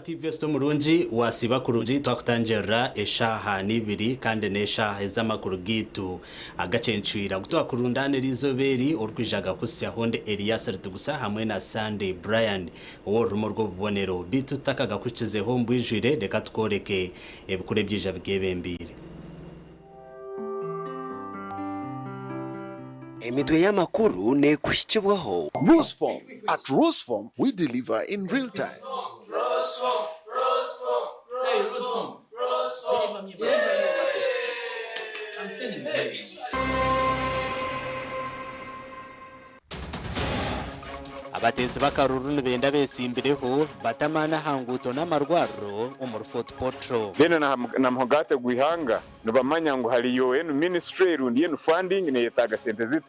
TV Murungi wasiba kurungi twakutangira eshaha nibiri kandi neshaha ezamakuru gitu Agacencwire gutwakurundane rizoberi orkwijaga kusya honde Elias Rutugusa hamwe na Sunday Brian wo rumo rwo bubonero bitu takaga kukizeho mbwijire reka tworeke ebikure byija bgebembire Emitwe y'amakuru ne kushikibwaho Roseform. At Roseform, we deliver in real time. Abatezi bakaruru nibenda besimbireho batamana hanguto n'amarwaro umurfort potro beno na mhogate guihanga nubamanya ngo hari UN ministry rundi yenu funding ne yetaga sente zito.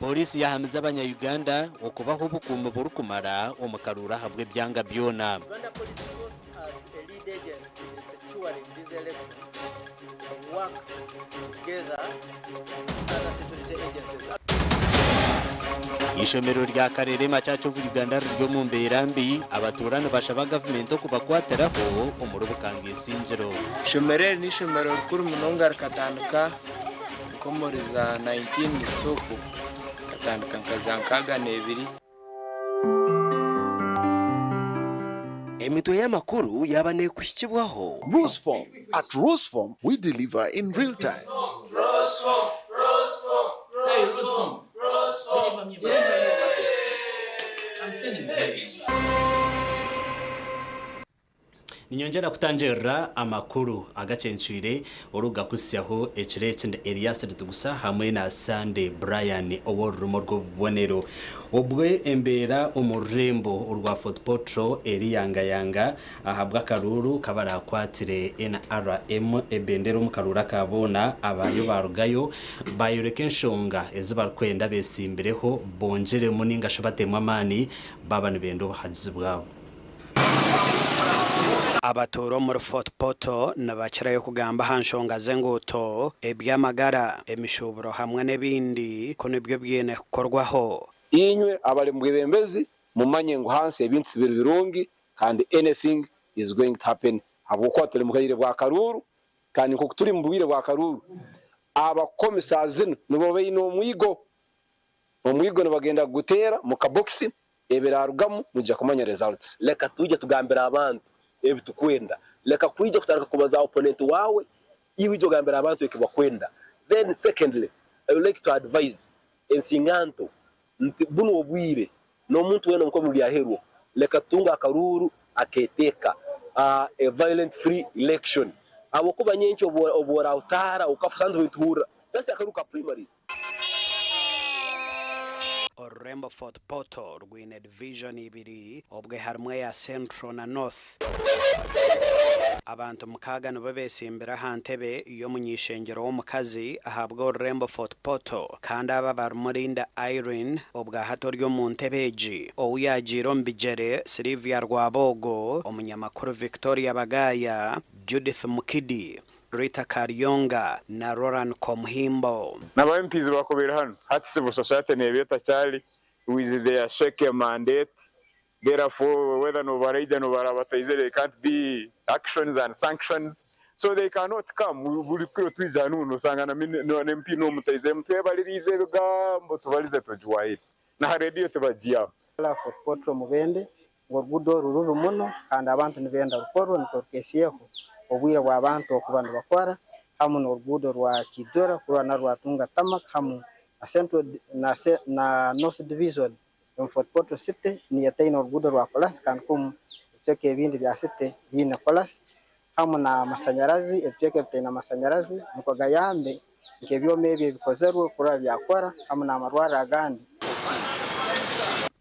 Polisi yahamiza abanya-Uganda okubaho bukumu burukumara omukarura habwe byanga byona. Uganda Police Force as a lead agency in securing these elections works together with other security agencies. Ishomero rya karere macacho Uganda ryo mu mberambi abaturana bashaba government okubakwateraho omurubukanga isinjiro. Ishomero ni ishomero rukuru munonga rikatanduka komoriza 19 soko katandika nkazankaga nebiri. Emitwe y'amakuru yabane kushikibwaho Roseform. At Roseform, we deliver in real time. Roseform. Ninyongera kutangira amakuru Agacencwire oruga kusyaho ekiretse Elias Rutugusa hamwe na Sunday Brian oworumo rwo bubonero obwe embera umurembo urwa Fort Potro eriyangayanga ahabwa karuru kabara kwatire NRM ebendero mukarura kabona abayo barugayo bayureke nshonga ezibarkwenda besimbireho bonjere muninga shabatemwa mani baba nibendo bahazibwabo. Abatoro muri Fort Potro nabakirayo kugamba hanshonga zenguto ebyamagara emishuburo hamwe nebindi ko nibyo byene kukorwaho inywe abari mu bwembezi mumanye ngo hanse ebintu birungi kandi anything is going to happen abukwatere mu kayire bwa karuru kandi nko turi mu bubire bwa karuru abakomisazino nibo bayino mwigo nabagenda gutera mu kaboxi eberarugamu mujya kumanya results leka tujye tugambira abantu ebitukwenda leka kwijya kutaraka kubaza opponent wawe iwe ijyo gambira abantu ekibakwenda. Then secondly I would like to advise ensinganto buno obwire no muntu wena mko muri ahero leka tunga akaruru aketeka a violent free election abo kuba nyencho obora utara ukafusandu bitura just akaruka primaries. Orembo Fort Potro rwine division ibiri obwe harmwe ya Central na North. Abantu mukaga no babesimbira hantebe iyo munyishengero w'umukazi ahabwa Orembo Fort Potro kandi aba barumurinda Irene obwa hato ryo mu ntebeji oyajiro mbijere Silvia Rwabogo omunyamakuru Victoria Bagaya Judith Mukidi Rita Karyonga na Roran Komhimbo. Naba MPs bakobera hano hati civil society nebeta cyali with their shake mandate. Therefore whether no varija no varabatize they can't be actions and sanctions, so they cannot come. Buri kiro twija nuno sangana no MP no mutaize mutwebalirize rugambo tubalize tujwaye na radio tubajia la Fort Potro mubende ngorudo ruru muno kandi abantu nibenda rukorwa nikorkesiyeho obwira bwa abantu okubantu bakwara hamu n'orugudo rwa Kidora kurwana rwatunga tamak hamu na Central na North Division mu Fort Potro City ni yataino orugudo rwa Kolas kandi kum cyeke ibindi bya City bine Kolas hamu na masanyarazi cyeke bitena masanyarazi nuko gayambe nke byome bye bikozerwa kura byakwara hamu na marwara agandi.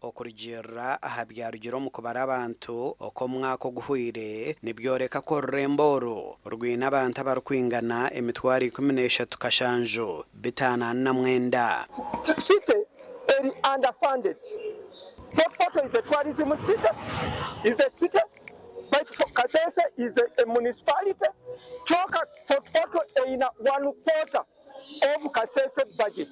okurigirra ahabyarugiro mu kubara abantu oko mwaka oguhwire nibyoreka ko Rurembo rwina abantu abarukwingana emitwaro 13 kashanju 5 city eri underfunded. Fort Portal is a tourism city, is a city, but Kasese is a municipality. Choka Fort Portal in 1/4 of Kasese budget.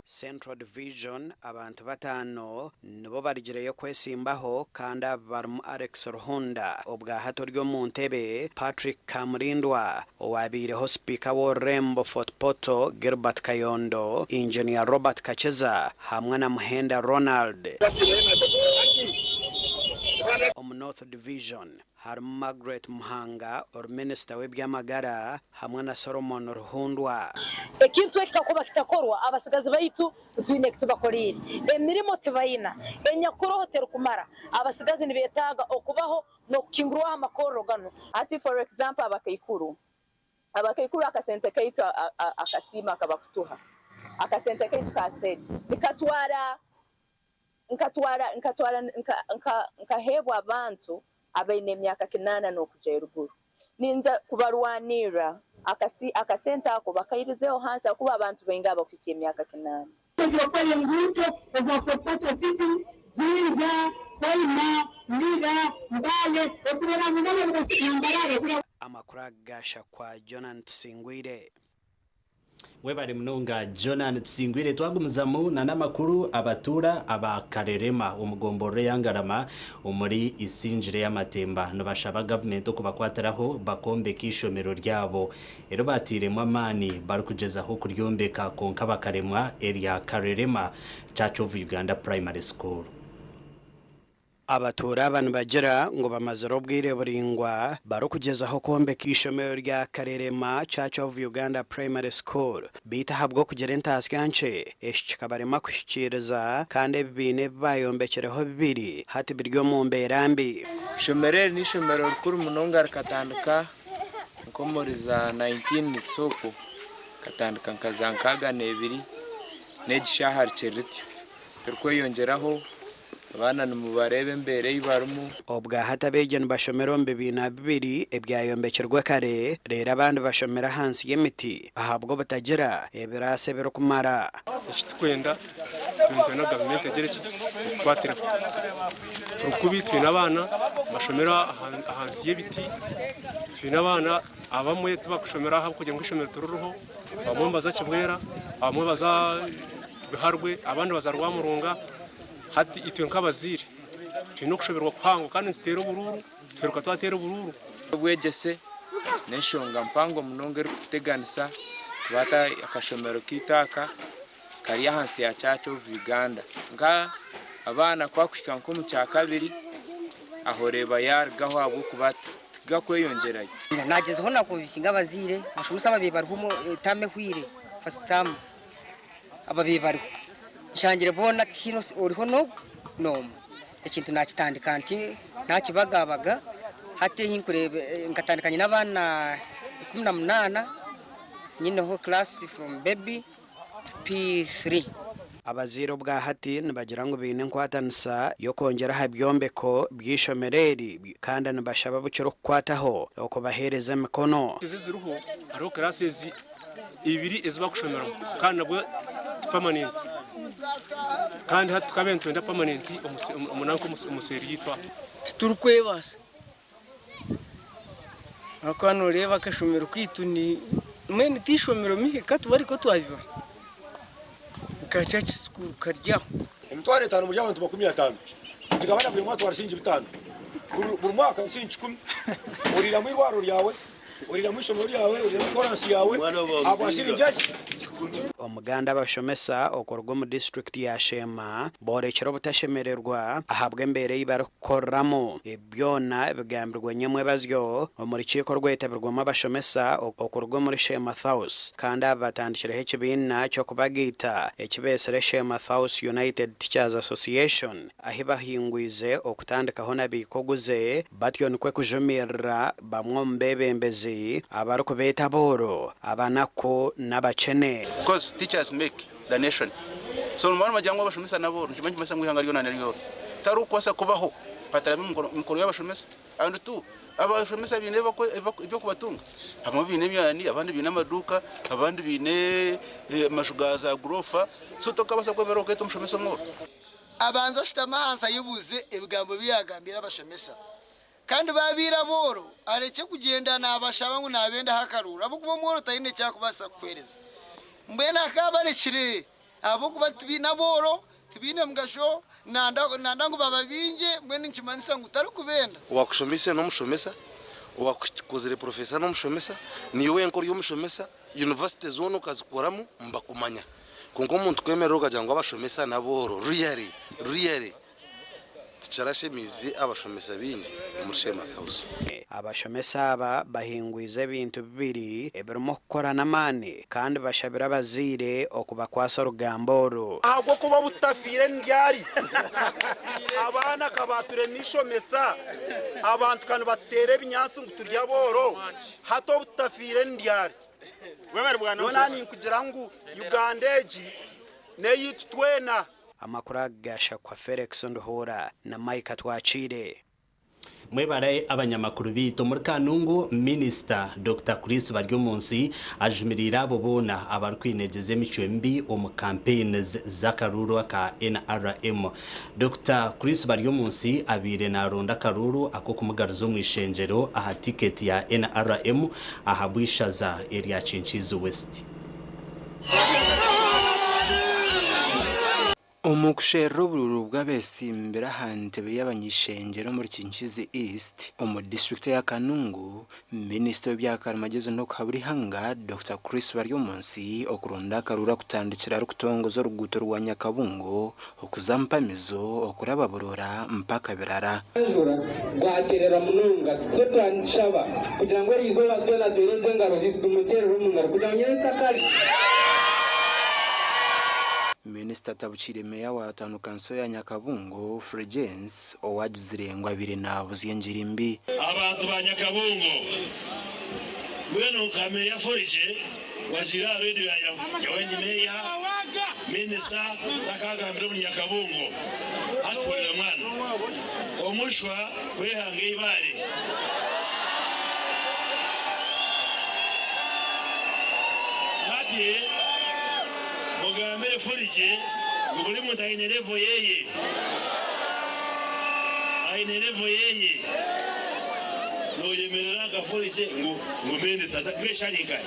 Central Division abantu batano nibo barigireyo kwesimbaho kandi barmu Alex Ruhunda obwa hato ryo mu ntebe Patrick Kamurindwa owabireho speaker wa Rembo Fort Portal Gilbert Kayondo engineer Robert Kacheza hamwe na Muhenda Ronald. North Division har Margaret Muhanga or minister w'ebyamagara hamwe na Solomon Ruhundwa. Ekintu ekikakuba kitakorwa abasigazi baitu tutwine kutubakorira emirimo tubayina enyakuro hotel kumara abasigazi nibetaga okubaho no kingurwa amakoro gano ati for example abakaikuru akasente kaitu akasima kabakutuha akasente kaitu kasedi nkahebwa abantu abaine emyaka 8 n'okuja eruguru ninja kubarwanira akasente ako bakairizeho hansi akuba abantu bainga abakukiye emyaka 8 Kwa nguto za Fort Portal City Jinja Koima Mira Mbale okurera mungana musimbarare amakuru gasha kwa Jonan Tsingwire. Webari munonga Jonan Tsingwire twagumuzamu na namakuru abatura abakarerema umugomboro yangarama umuri isinjire y'amatemba nobashaba government okubakwataraho bakombe kishomero ryabo ero batiremwe amani barukugezaho kuryombeka konka bakaremwa area Karerema Church of Uganda Primary School. Abatura abantu bagira ngo bamazero bwire buringwa barukugezaho kombe kishomero rya Karerema Church of Uganda Primary School bita habwo kugera entaskanche eshikabarema kushikiriza kandi bine bayombekereho bibiri hati biryo mu mberambi shomero ni shomero rukuru munonga rakatanduka nkomoriza 19 soko katanduka nkazankaga nebiri nejishahar cheriti turkweyongeraho abana numubarebe mbere yibarumu obwa hatabegen bashomero mbibina bibiri ebyayombekerwe kare rera abandi bashomera hansi y'emiti ahabwo batagira ebirase biro kumara ishitwenda tuntu na government egereki twatira turukubitwe n'abana bashomera hansi y'ebiti twina abana abamwe tubakushomera aho kujya ngishomera tururuho bamwe bazakibwera bamwe baza biharwe abandi bazarwa murunga hati itwe nk'abazire twino kushoberwa kwango kandi nzitera ubururu tweruka twatera ubururu bwegese neshonga mpango munongere kuteganisa bata akashomero kitaka kari hansi ya Church of Uganda nga abana kwakwika nko mu cyakabiri ahoreba yargaho abo kubata gakweyongerayo nagezeho nakubishinga abazire bashumusa babibaruhumo tame hwire first time ababibaruhu shangire bona kino uriho no ikintu nakitandika nti nakibagabaga hate hinkurebe nkatandikanye n'abana 18 nyine ho class from baby to P3 abaziro bwa hati nibagira ngo bine nkwatanisa yo kongera habyombeko bwishomereri kandi nibashaba bucyo kwataho uko bahereza mikono ziruho ari classes ibiri ezibakushomera kandi nabwo permanent kandi hatukabentu enda permanent umunanko umuseri yitwa turukwebasa akano reba kashomero kwituni mwene tishomero mihe katubari ko twabiba kachachi school karyaho emtware 5 mu y'abantu 15 ndigabana buri mwaka warashinje 5 buri mwaka washinje 10 urira mu irwaro ryawe urira mu ishomero ryawe urira mu koransi yawe abashinje omuganda bashomesa okorwa mu district ya Shema borekero butashemererwa ahabwe mbere yibakoramo ebyona bigambirwa nyemwe bazyo muri kiko rwetabirwamo abashomesa okorwa muri Shema House kandi abatandikira hekibina cyo kubagita ekibesere Shema House United Teachers Association ahibahingwize okutandikaho nabikoguze batyo nikwe kujumira bamwe mbebembezi abaruko beta boro abanako nabachene because teachers make the nation. so mwana majyango abashomesa nabo njimanyi masa ngwihanga ryo nanariyo taru kwasa kubaho patarami mukoro y'abashomesa and tu abashomesa bine ibyo kubatunga hamwe bine myani abandi bine amaduka abandi bine mashugaza grofa so tokabasa ko bero keto mushomesa mwo abanza shitamahansa yubuze ebigambo biyagambira abashomesa kandi babira boro areke kugenda nabashaba ngo nabenda hakarura abo kuba mworo tayine cyakubasa kwereza mbena kabarekire abo kuba tibina boro tibine mugasho nanda ngo bababinje mwene nkimanisa ngo utari kubenda wakushomesa no mushomesa wakukozere professor no mushomesa niwe enkoro yo mushomesa university zone ukazikoramo mbakumanya kongo umuntu kwemerera ukajyango abashomesa naboro really ticarashemize abashomesa bingi mushema sauce abashomesa aba bahingwize ibintu bibiri ebirimo kukorana amani kandi bashabira bazire okubakwasa rugamboro ahubwo kuba butafire ndyari abana kabature nishomesa abantu kandi batere binyansu nguturya boro hato butafire ndyari wewe bwana nani kugira ngo Ugandeji neyitwena amakuru agasha kwa Felix Nduhura na Mike Twachire mwebare abanyamakuru bito muri Kanungu Minister Dr. Chris Baryomunsi ajumirira abo bona abarkwinegeze micwembi mu campaigns zakaruru ka NRM. Dr. Chris Baryomunsi abire na ronda karuru ako kumugaruzo mwishengero aha ticket ya NRM ahabwishaza area Chinchizo West. Umukushero bururu bw'abesimbira hantebe y'abanyishengero muri Chinchizi East mu district ya Kanungu Minister w'Ibyakaramagezo no kaburi hanga Dr. Chris Baryomunsi okuronda karura kutandikira rukutongozo ruguto rwa Nyakabungo okuzampamizo okurababurura mpaka birara rwaterera mununga so twanshaba kugira ngo izo batona durenze ngaro zifite umuterero mununga kugira ngo sakari Minister Tabuchire meya wa tanu kanso ya Nyakabungo Frejens owagizirengwa bire nabo zyenjirimbi abantu ba Nyakabungo weno kameya forije wazira radio ya wenye meya minister takagambira mu Nyakabungo atwira mwana omushwa kwehange ibare hadi Mugambe forije ngubuli muntu ayinerevo yeye noyemerera gaforije ngo ngumende sada kwesharinga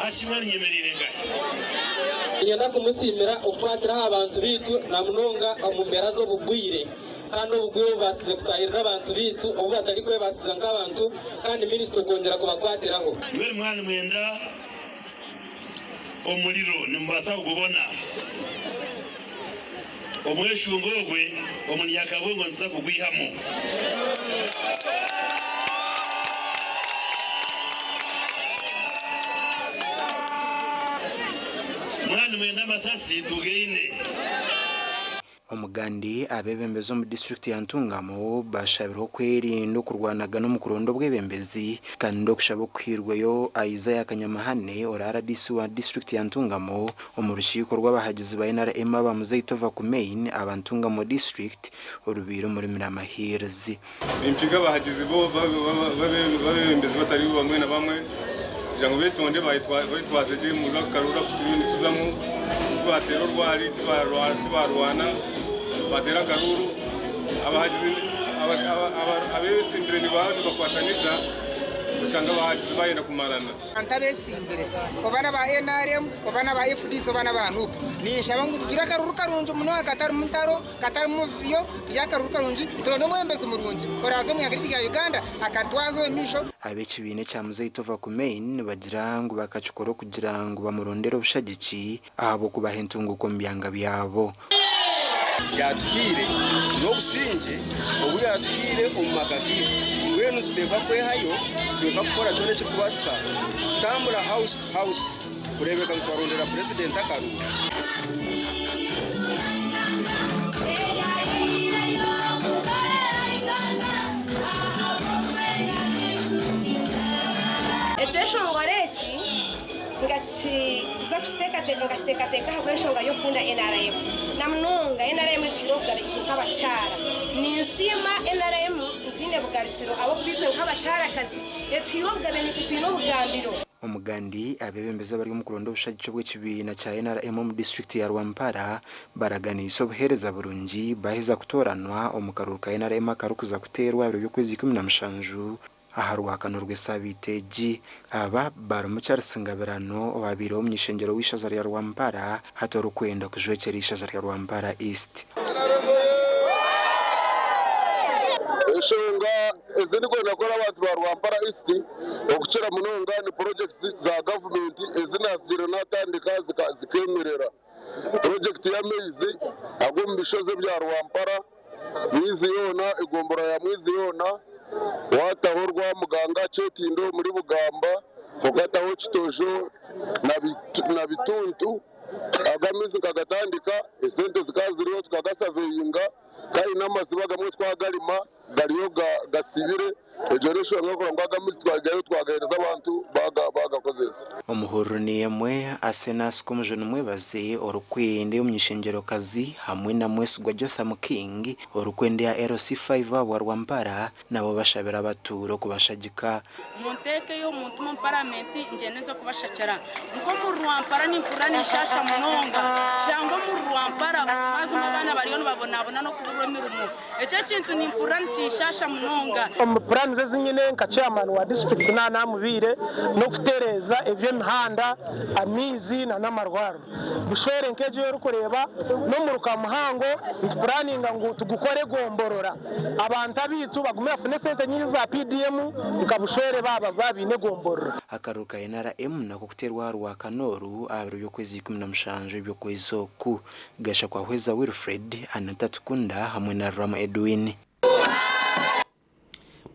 ashimani nyemerire ngai yenda kumusimira ukwatira abantu bitu namunonga omumbera zo bugwire kandi ubugwe basize kutahirira abantu bitu ubu batari kwe basize nk'abantu kandi minister kongera kubakwatiraho ngwe mwana mwenda omuliro nimbasa kubona omweshungogwe omunyakabungo nza kugwihamo mwana mwenda masasi tugeine omugandi abebembezo mu district ya Ntungamo bashabiro kwerinda kurwanaga no mukurondo bwebembezi kandi okushabo kwirweyo Isaiah Kanyamahane orara wa district ya Ntungamo omurushiko rw'abahagizi ba NRM bamuzeitova ku main abantungamo district orubiro muri Miramahirzi impiga abahagizi bo babembezi batari bamwe na bamwe jango betonde bayitwazeje mu karura kutubindi tuzamo twatero rwari twarwana batera karuru abahagizi abesimbire ni bantu bakwatanisa usanga abahagizi bayenda kumarana antabesimbire kobana ba NRM kobana ba FDC bana bantu nishaba ngo tugira karuru karunju muno akatari muntaro katari muviyo tujya karuru karunju turono mwembeze murunji korazo mwagiriki ya Uganda akatwazo emisho abeki bine cyamuzeitova ku main bagira ngo bakacukoro kugira ngo bamurondero bushagici abo kubahentungu ko mbyanga byabo yatwire no businje obu yatwire omumagagi wenu tuteva kwehayo tweva gukora cyone cyo kubasika tambura house to house kurebeka ntwarondera president akaru etesho mugareki ngakiza kusitekateka habwo enshonga y'okunda NRM namunonga NRM tuyirobwa bitwe nk'abacyara ni nsima NRM ndine bugarukiro abo kubitwe nk'abacyarakazi tuyirobwa bene tuyino bugambiro umugandi abebembeza bari mu kuronda ubushake bw'ikibina cya NRM mu district ya Rwampara baraganisha obuhereza burungi baheza kutoranwa omukaruka NRM akarukuza kuterwa byo kwezi 17 aharwakanurwe sabiteji aba barumucyarasingabirano babiro omnyishengero wishaza ya Rwampara hato rukwenda kujwekera ishaza ya Rwampara East eshonga ezindi kwenda kora abantu ba Rwampara East okuchera munonga ni projects za government ezina ziro natandika zikemerera project ya mezi agomba bishoze bya Rwampara mwizi yona igombora ya mwizi yona watahorwa muganga Chetindo muri Bugamba ogataho Kitojo na bituntu agamizi kagatandika esente zikaziriho tukagasaveyinga kandi n'amaziba gamwe twagarima gariyo gasibire ejoresho ngakora ngagamizi twagayo twagahereza abantu bagakozeza omuhoro niyemwe asenas komujoni mwebaze orukwende omnyishengero kazi hamwe na mwesugwa Jotham King orukwende ya RC5 wa Rwampara nabo bashabira abaturo kubashagika munteke yo muntu mu parliament ngeneza kubashakira nko mu Rwampara ni purani shasha munonga cyangwa mu Rwampara maze abana bariyo babona no kubura mirumo ecyo kintu ni purani cyashasha munonga purani zezinyine nka chairman wa district namubire no kutereza ibyo mihanda amizi na namarwaro bushore nkeje yo rukureba no mu rukamuhango puraninga ngo tugukore gomborora abantu abitu bagumira fune sente nyinyi za PDM ukabushore baba babine gomborora akaruka NRM nako kuterwa rwa Kanoru abiro byo kwezi 17 byo kwezoku gasha kwa hweza Wilfred anatatukunda hamwe na Rama Edwin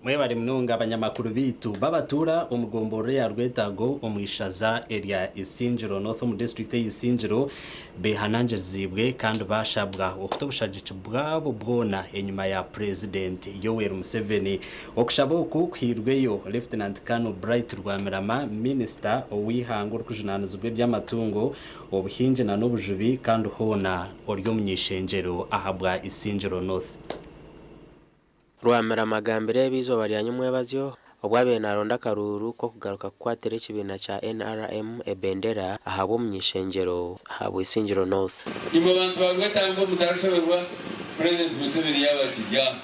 mwebari mnunga abanyamakuru bitu babatura umugomboro ya Rwetago omwishaza area Isinjiro North mu district y'Isinjiro behananjezibwe kandi bashabwa okutobushagicu bwabo bwona enyuma ya president Yoweri Museveni okushaboku kwirweyo Lieutenant Colonel Bright Rwamirama minister owihango rukujunanizwe by'amatungo obuhinje na nobujubi kandi hona oryo munyishenjero ahabwa Isinjiro North Rwamera amagambire bizo baryanyu mwebazyo obwabe naronda karuru ko kugaruka kwatere ekibina cha NRM ebendera ahabo munyishengero habo Isinjiro North imwe abantu bagwetango mutarashoberwa president Museveni yabakijya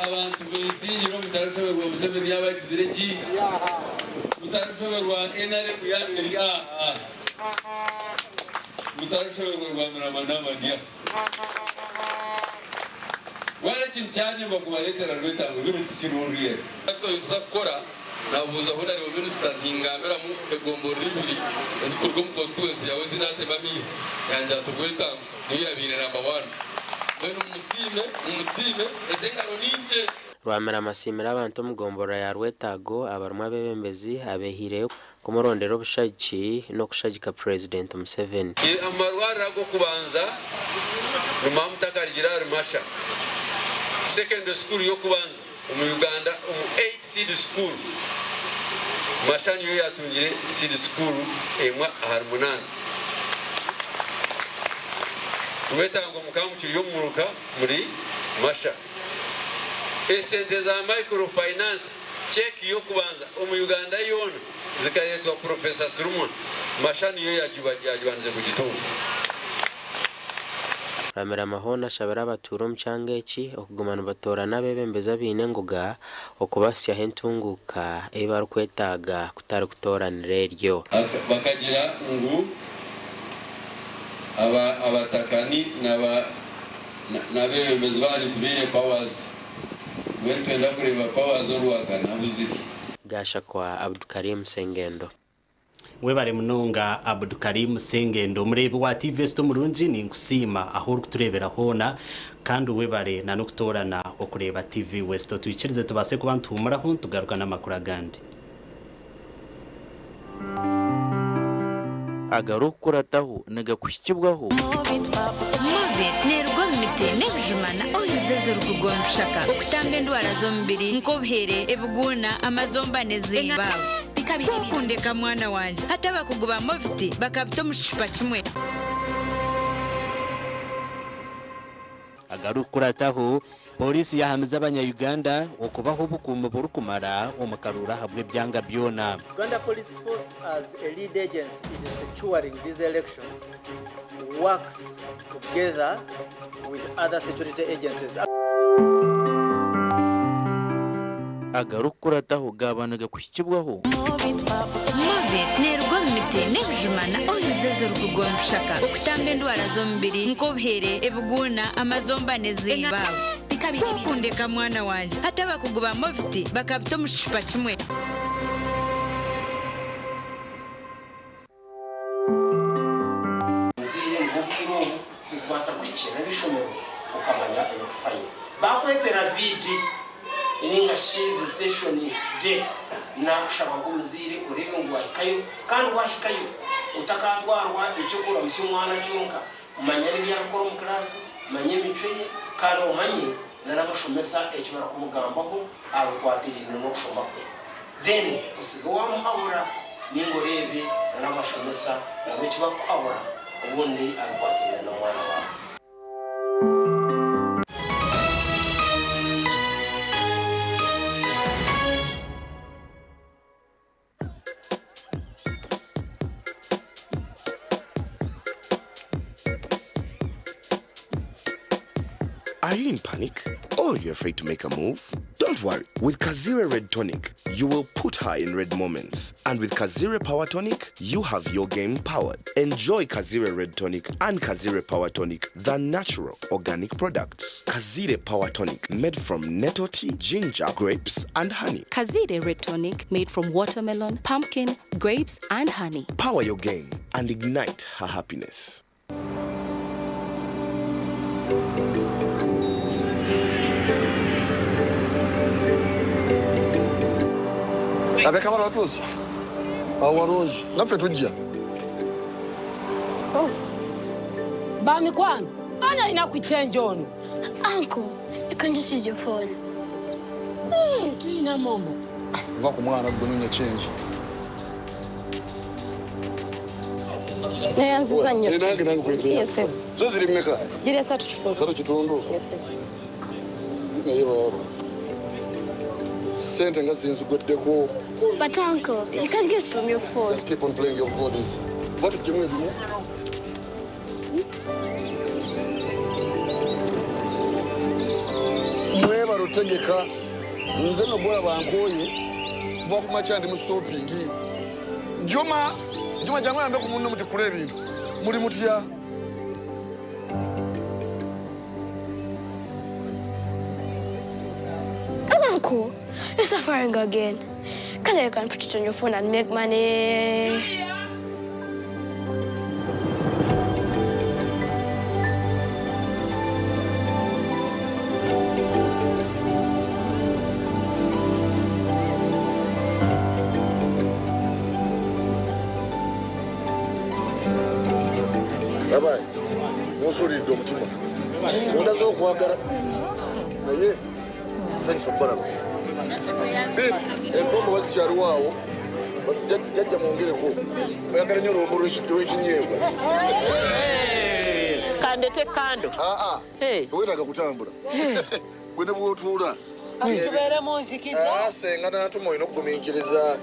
abantu b'Isinjiro mutarashoberwa Museveni yabakizireki mutarashoberwa NRM yabiriya mutarashoberwa Rwamera manamanya wale chinchanye bakubaletera Rwetago biruti kiruriye akwiza gukora nabuza aho nari minister ntingambera mu egomboro ribiri ezikurwa mu constituency yawe zinatema mizi yanja tugwetango niyo yabire number 1 bene umusime ezengaro ninje Rwamera amasimira abantu mugombora ya Rwetago abarumwa bebembezi abehire kumurondero obushaki no kushagika president Museveni amarwara go kubanza rumamutakarira rumasha secondary school yo kubanza mu Uganda 8 seed school mashanyo yatungire seed school emwa harmonana Rwetango mukamukiri yo muruka muri masha esente za microfinance check yo kubanza mu Uganda yona zikayetwa Professor Solomon mashanyo yajibanze ku gitungo Rwamera mahona shabara baturo mchangechi okugumana batorana bebembeza bine ngoga okubasya hentunguka eba rukwetaga kutari kutoranire ryo bakagira ngo abatakani n'abebembezi bari tubire powers wetwenda kureba powers orwakana buziki gasha kwa Abdukarim Sengendo webare munonga Abdukarim Sengendo murebe wa TV Sto murunji ni nkusima aho kuturebera hona kandi webare na nokutorana okureba TV West tuyikirize tubase kubantu humuraho tugaruka n'amakuru agandi agarukurataho nagakushikibwaho Mobit nerwo mite nebujumana oyizeze rukugonshaka okutanga endwara zombiri nkobhere ebuguna amazombane zibawe Kokundeka mwana wanje hata bakuguba amavuti bakabita mu kishupa kimwe. Agarukurataho polisi yahamiza abanya-Uganda okubaho obukuumi burukumara omukarura habwe byanga byona. Uganda Police Force as a lead agency in securing these elections works together with other security agencies. Agarukurataho gabanaga kushikibwaho. Mobit nerwa mite nebujumana oyizezo rukugonshaka okutamba endwara z'omubiri nk'obuhere ebuguna amazomba nezimba. Kokundeka mwana wanje hata bakuguba amavuti bakabita mu kishupa kimwe. Ziri mubiro bikwasa kwikira bishomero ukamanya ebifayi bakwetera vidi ininga shiv station de nakushaba ko muziri urebe ngo wahikayo kandi wahikayo utakatwarwa icyo kura musi mwana cyonka umanya ni byakora mu class manye biceye kandi umanye narabashomesa ekibara kumugambaho arukwatira ngo kushoma kwe then usigo wamuhabura ningorebe narabashomesa nabo kibakwabura ubundi arukwatira na mwana wawe. Are you in panic? Or you're afraid to make a move? Don't worry. With Kazire Red Tonic, you will put her in red moments. And with Kazire Power Tonic, you have your game powered. Enjoy Kazire Red Tonic and Kazire Power Tonic, the natural organic products. Kazire Power Tonic, made from nettle tea, ginger, grapes, and honey. Kazire Red Tonic, made from watermelon, pumpkin, grapes, and honey. Power your game and ignite her happiness. Abeka bana tuzi awaronji nafe tujja Bami kwanu anya inakuchenja ono. Uncle, you can just use your phone. Tuina momo va ku mwana gwe change Nyanziza nyo. nange kwetwe Yes sir. zo ziri mmeka Jire satu chitundu. Satu chitundu. Yes sir. Ngayiro sente ngazinzu gweddeko. But uncle, you can't get from your phone. Just keep on playing your bodies. What if you move more? Mweba rutegeka nze nogora bankoye kuva ku macha ndi mu shopping. Juma jangu yambe ku munno muti kule ebintu. Muri mutya? Uncle, you're suffering again. You can put it on your phone and make money. Bye-bye. No sorry, don't tuma. Wanda zo kwagara. Naye. Thanks for baraba. Bit, enkombo wasichari wawo. Jajja mwongereko. Oyagala nyo rombo rw'ekinyebwa. Kandete kando. Towetaaga kutambula. Gwe ne bw'otuula. Tubeere mu nzikiza. Senga n'atuma olina okugumiikiriza.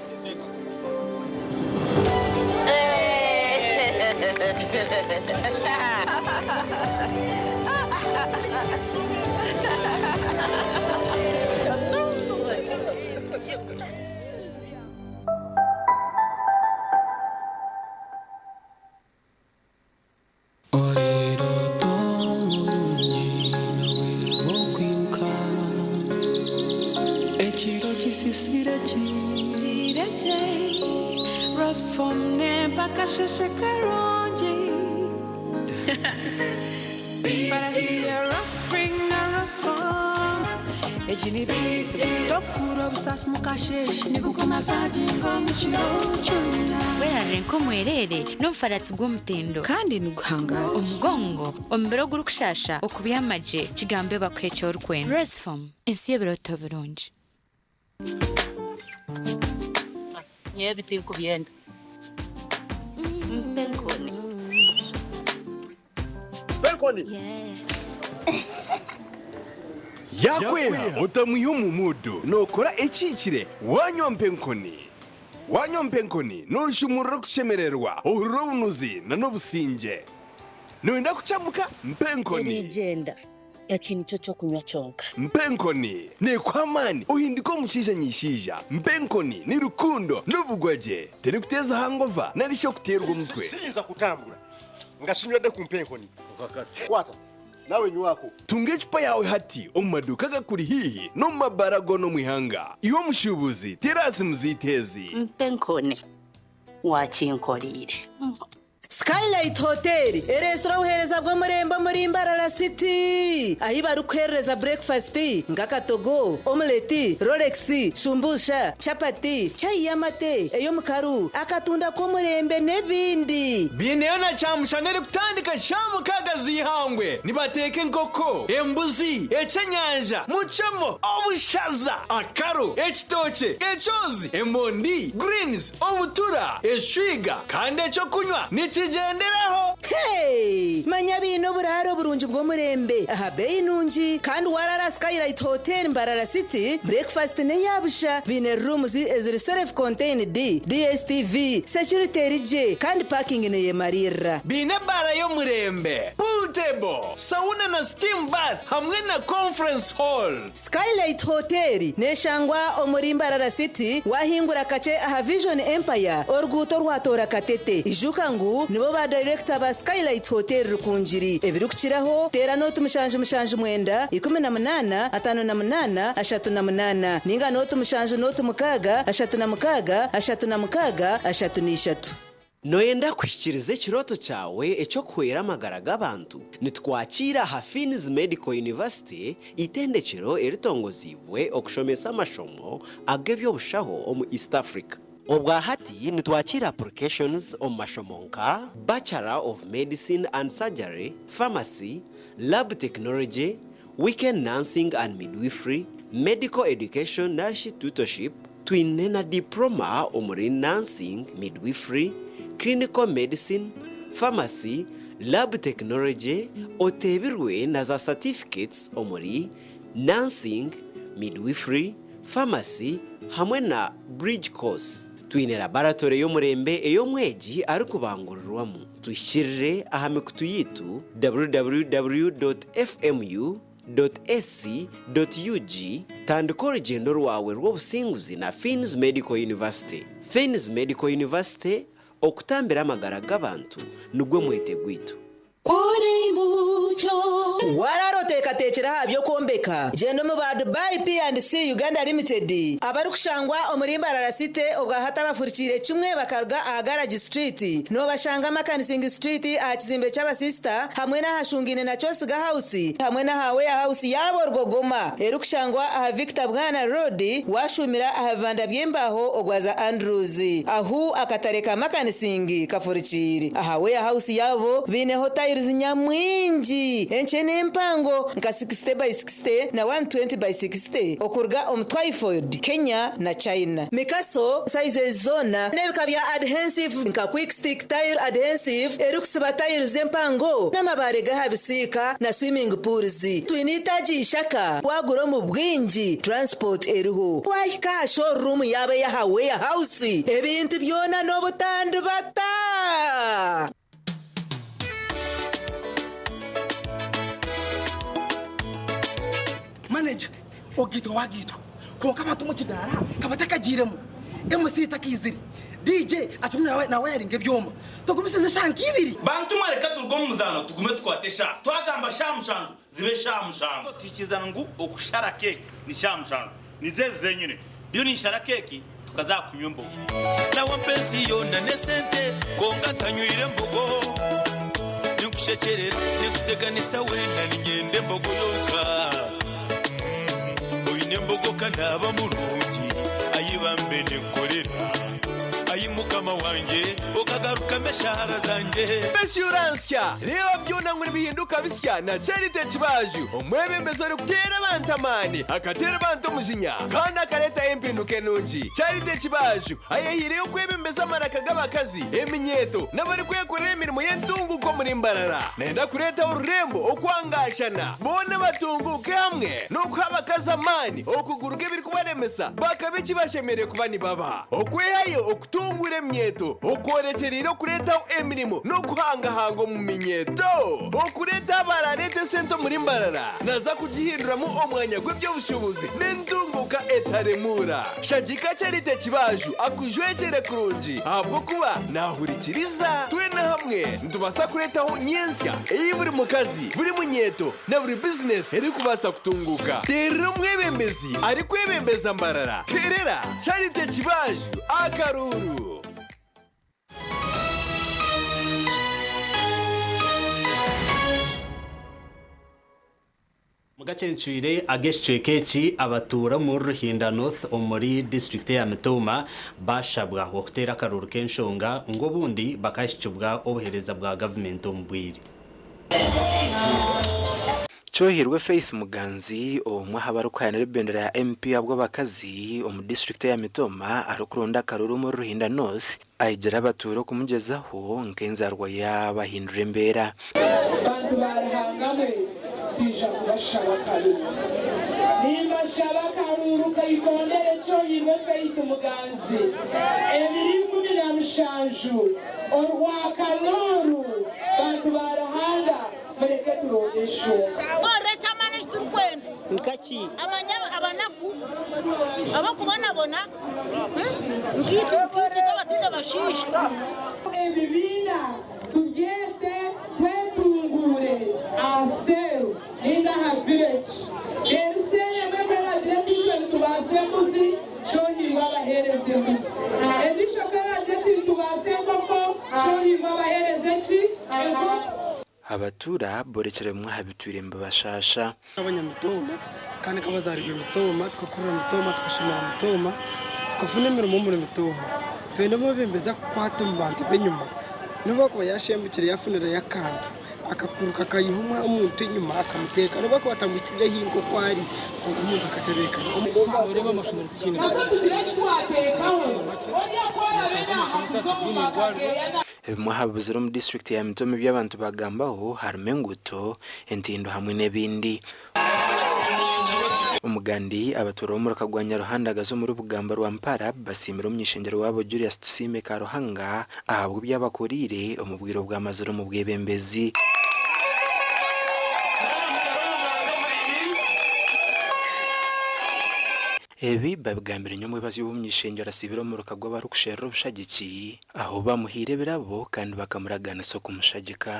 Werarenko mwerere n'umufaratsi bw'umutendo kandi nuguhanga umugongo ombero gurukushasha okubiyamaje kigambe bakwecho rukwen Resform insiye biroto birungi nyebiti kubyenda Penkoni yakweha utamuha umumudu nokora ekikire wanyompenkoni noshumurira kushemererwa ohuriro bunuzi nanobusinge noenda kuchamuka mpenkoni igenda yakintu cyo kunywa cyonka mpenkoni nekwamani uhindika omushisha nyishija mpenkoni ni rukundo n'ubugwaje teri kuteza hangova narisho kuterwa umutwe sinza kutambura ngashinywede ku mpenkoni ukakasi kwata nawe nywako tunga icupa yawe hati omumaduka gakuri hihi no mu mabarago no mwihanga iwo mushubuzi terasi muzitezi mpenkoni wakinkorire Skylight Hotel, restaurant uhereza bwo murembo muri Mbarara City. Ahi barukereza breakfast, ngakatogo, omelette, Rolex, shumbusha, chapati, chai yamate, eyo mukaru, akatunda ko murembe nebindi. Bineyo na chamushanere kutandika shamu kagazi hangwe. Nibateke nkoko, embuzi, ecenyanja, muchamo, obushaza, akaru, ekitoche, echozi, emondi, greens, obutura, eshwiga, kandi echo kunywa. Nichigenderaho. Hey, manya bino buraro burunji bwo murembe. Aha bei nunji kandi warara Skylight Hotel Mbarara City. Breakfast ne yabusha bine rooms eziri self contained DSTV security rije kandi parking ne yemarira. Bine bara yo murembe. Pool table, sauna na steam bath hamwe na conference hall. Skylight Hotel ne shangwa omuri Mbarara City wahingura kace aha Vision Empire orguto rwatora katete. Ijuka ngu nibo ba director ba Skylight Hotel rukunjiri ebirukiraho tera no tumushanje mwenda 18 58 38 ninga no tumushanje no tumukaga 36 noyenda kwishikiriza ikiroto cyawe ecyo kwera amagara g'abantu nitwakira Hafins Medical University itendekero eritongozibwe okushomesa amashomo agebyobushaho omu East Africa. Obwa hati nitwakira applications omu mashomonka Bachelor of Medicine and Surgery, Pharmacy, Lab Technology, Weekend Nursing and Midwifery, Medical Education Nurse Tutorship, twine na diploma omuri Nursing, Midwifery, Clinical Medicine, Pharmacy, Lab Technology, otebirwe na za certificates omuri Nursing, Midwifery, Pharmacy, hamwe na Bridge Course. Twine laboratory yo murembe eyo mweji ari kubangurirwamo. Twishirire ahamikutu yitu www.fmu.ac.ug tandika urugendo rwawe rw'obusinguzi na Fins Medical University. Fins Medical University okutambira amagara g'abantu nugwe mwete gwitu. Kuri mucho wararoteka tekera habyo kombeka jeno mu ba Dubai P&C Uganda Limited abari kushangwa omuri Mbarara City obwa hata bafurikire kimwe bakarga aha Garage Street no bashanga Makanising Street aha kizimbe cy'aba sister hamwe na hashungine na Chosiga House hamwe na hawe house yabo rwogoma eri kushangwa aha Victor Bwana Road washumira aha banda byembaho ogwaza Andrews ahu akatareka Makanising kafurikire aha we house yabo bine hotel nyamwinji enchene mpango nka 60 by 60 na 120 by 60 okurga Twyford Kenya na China mikaso size zona nebikabya adhesive nka quick stick tile adhesive erukusiba tile zempango namabare gahabisika na swimming pools twinitaji ishaka waguro mu bwinji transport eruho washika showroom yabe ya hawe house ebintu byona no butandu bata. Manager, ogito wagito. Konka batu mu kidara, kabataka jiremo. MC takiziri. DJ achumwe na wiring ebyoma. Tugumisize shanki ibiri. Bantu mareka turgo muzano tugume twatesha. Twagamba shamushanju zibe shamushanju. Tikizana ngu okushara cake ni shamushanju. Nizeze zenyune. Byo ni shara cake tukazakunywa mbogo. Na wapenzi yona nesente konga tanywire mbogo. Nikushekerera nikuteganisa wenda ninyende mbogo yoka. Nembogo kanaba mulungi ayibambe nekolera mukama wanje ukagaruka meshara zanje Beshyuransya reba byona ngo bihinduka bisya na Charity Kibaju omwebembeza ari kutera bantamani akatera bantu mujinya kandi akareta impinduke nungi Charity Kibaju ayehire yo kwebembeza amaraka g'abakazi eminyeto n'abari kwekorera imirimo y'entunguko muri mbarara nenda kureta ururembo okwangashana bone batunguke hamwe nuko abakazi amani okuguruka ibiri kubaremesa bakabiki bashemereye kuba ni baba okwehayo okutungura emyeto okworekerera okuretaho emirimo no kuhangahango mu minyeto okureta bararete sento muri mbarara naza kugihinduramo omwanya gw'ebyobushobozi n'entunguka etaremura shagika Charity Kibaju akujwekere kurungi ahubwo kuba nahurikiriza twena hamwe ntubasa kuretaho nyensya buri mukazi buri munyeto na buri business eri kubasa kutunguka terera umwebembezi ari kwebembeza mbarara terera Charity Kibaju akaruru Agacencwire Agacencwire abatura mu Ruhinda North omuri district ya Mitoma bashabwa okutera akaruru kenshonga ngo bundi bakashicubwa obuhereza bwa government ombwiri Chohirwe Faith Muganzi omwe habarukwana ribendera ya MP abwo bakazi omu district ya Mitoma arukurunda karuru mu Ruhinda North ayigera abaturo kumugezaho nkenzarwa y'abahindura imbera bantu barahangamwe tija kubashaba karuru nimba shaba karuru kayitondere Chohirwe Faith Muganzi emirimu n'amushanju orwa karuru bantu barahanga mereke turodesho orecha manage tukwenda nkaki abanaku abakubonabona ngito tabatinda bashisha ebibina tugete twetungure aseru inda ha village eriseye mebera deputy tubasembusi Chohirwe abahereze musi edisho kera deputy tubasemboko Chohirwe abahereze ki abatura borekere mwe habitwire mbashasha abanyamitoma kandi kabazarigwe mitoma tukakurura mitoma tukashimira mitoma tukafuna imirimo muri mitoma twende mu bembeza kwata mu bantu benyuma nuba ko yashembukire yafunira yakandi akakuruka akayihumwa umuntu inyuma akamuteka nuba ko batamwikize hingo kwari ko umuntu akatebeka ureba amashuri cyane mwahabuzira mu district ya Mitoma by'abantu bagambaho harimo nguto entindo hamwe n'ebindi umugandi abatura mu rakagwanya ruhandagazo muri bugamba rwa Mpara basimira umyishengero wabo Julius Tusime Karuhanga ahabwo byabakorire umubwiro bw'amazuru mu bwebembezi ebi babigambira nyomwe bazi y'umyishengero asibira mu rukagwa barukushera ubushagiki aho bamuhire birabo kandi bakamuragana so kumushagika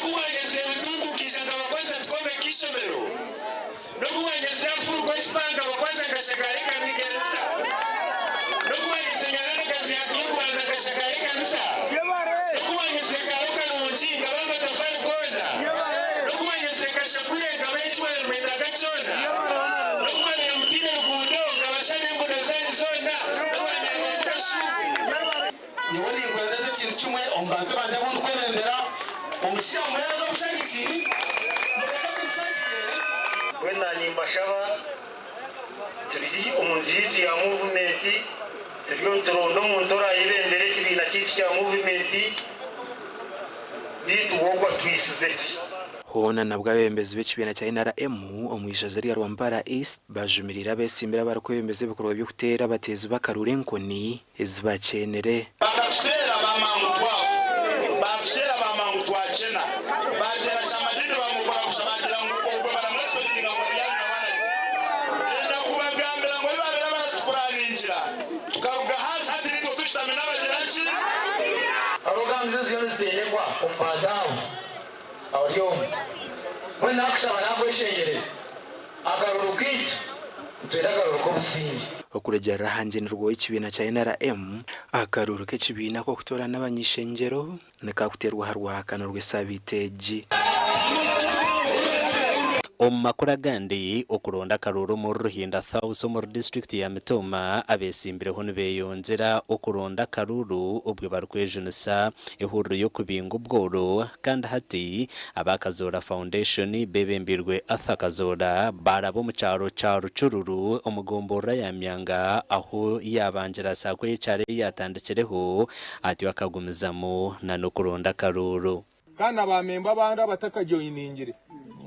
kuwanyeze bitungukiza ngabakwanza twome kishomero no kuwanyeze afurwa sipanga bakwanza gashagarika nigereza no kuwanyeze nyarana kazi yakiye kubanza gashagarika nisa no kuwanyeze karuka n'umushinga bamba tafari konda no kuwanyeze kashakure ngabenshi mwenda gachona no kuwanyeze mutine rugundo ngabashane ngoda zani zona no kuwanyeze kashuku niwoni kwenda kintu kimwe ombantu banje buntu kwebembera omushyira mureza bushagiki mureka kushagikire wenda nimbashaba turi umunziti ya movement turiyo turondo mu ntora ibendere kibina cyitwa cya movement bitugogwa twisize ki hona nabwo abembezi b'ikibina cya NRM omwishaza rya Rwampara East bajumirira besimbira barakwembeze bikorwa byo kutera batezi bakarure nkoni ezibacenere bakatutera bamangu twafu bakutera bamangu twachena batera chamadino bamukora kushabagira ngo ubwo baramwespectinga ngo yana bana enda kubagambira ngo babera baratukurangira tukavuga hasi hati niko tushame n'abagirachi arogamze zino zitene kwa umpadawo awryo wena kushaba nabo ishengereza akaruru kitu utera akaruru ko busingi okurejera hangenirwa ikibina cya NRM akaruru k'ikibina ko kutora n'abanyishengero nekakuterwa harwa hakanurwe sabiteji Omakura gandi okuronda karuru mu Ruhinda South mu district ya Mitoma abesimbire hono beyonzera okuronda karuru ubwe barkwejunisa ehuriro yo kubinga ubworo kandi hati abakazora foundation bebembirwe athakazora barabo mu cyaro cya Rucururu umugombora ya myanga aho yabanjira sakwe cyare yatandikireho ati wakagumizamo na no kuronda karuru kana bamemba banda batakajoyiningire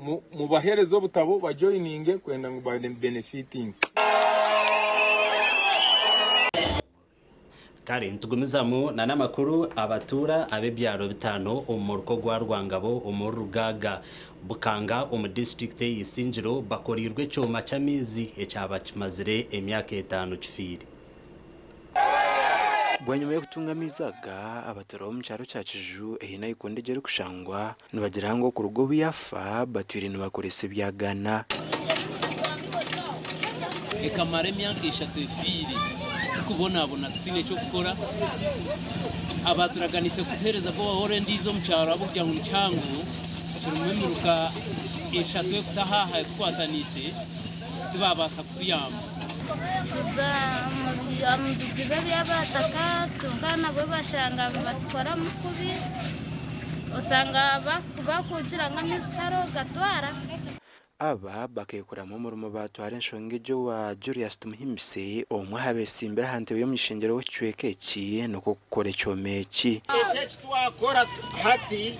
mu baherezo butabo bajoyininge kwenda ngo benefiting kare ntugumizamu na namakuru abatura abebyaro bitano umurko gwa Rwangabo umurugaga bukanga district y'Isinjiro bakorirwe cyoma cyamizi ecyaba kimazire emyaka 5 kifiri bwanyuma yo kutungamizaga abataro mu cyaro cyaciju ehina ikondegere kushangwa nibagira ngo ku rugo biyafa batwiri nibakorese byagana ekamare myaka 3 kubona tutine cyo gukora abaturaganise kutereza ko bahore ndizo mu cyaro abo kugira ngo cyangu cyumwemuruka eshatu kutahaha twatanise tubabasa kutuyamba amuzibe byabataka tungana bo bashanga batwara mukubi usanga bakujira nka mistaro gatwara aba bakekura mu murimo batwara nshongejo wa Julius Tumuhimise omwe habesimbira hantewe yo mishengero w'icwekeki no kokore cyomeki ecyo twakora hati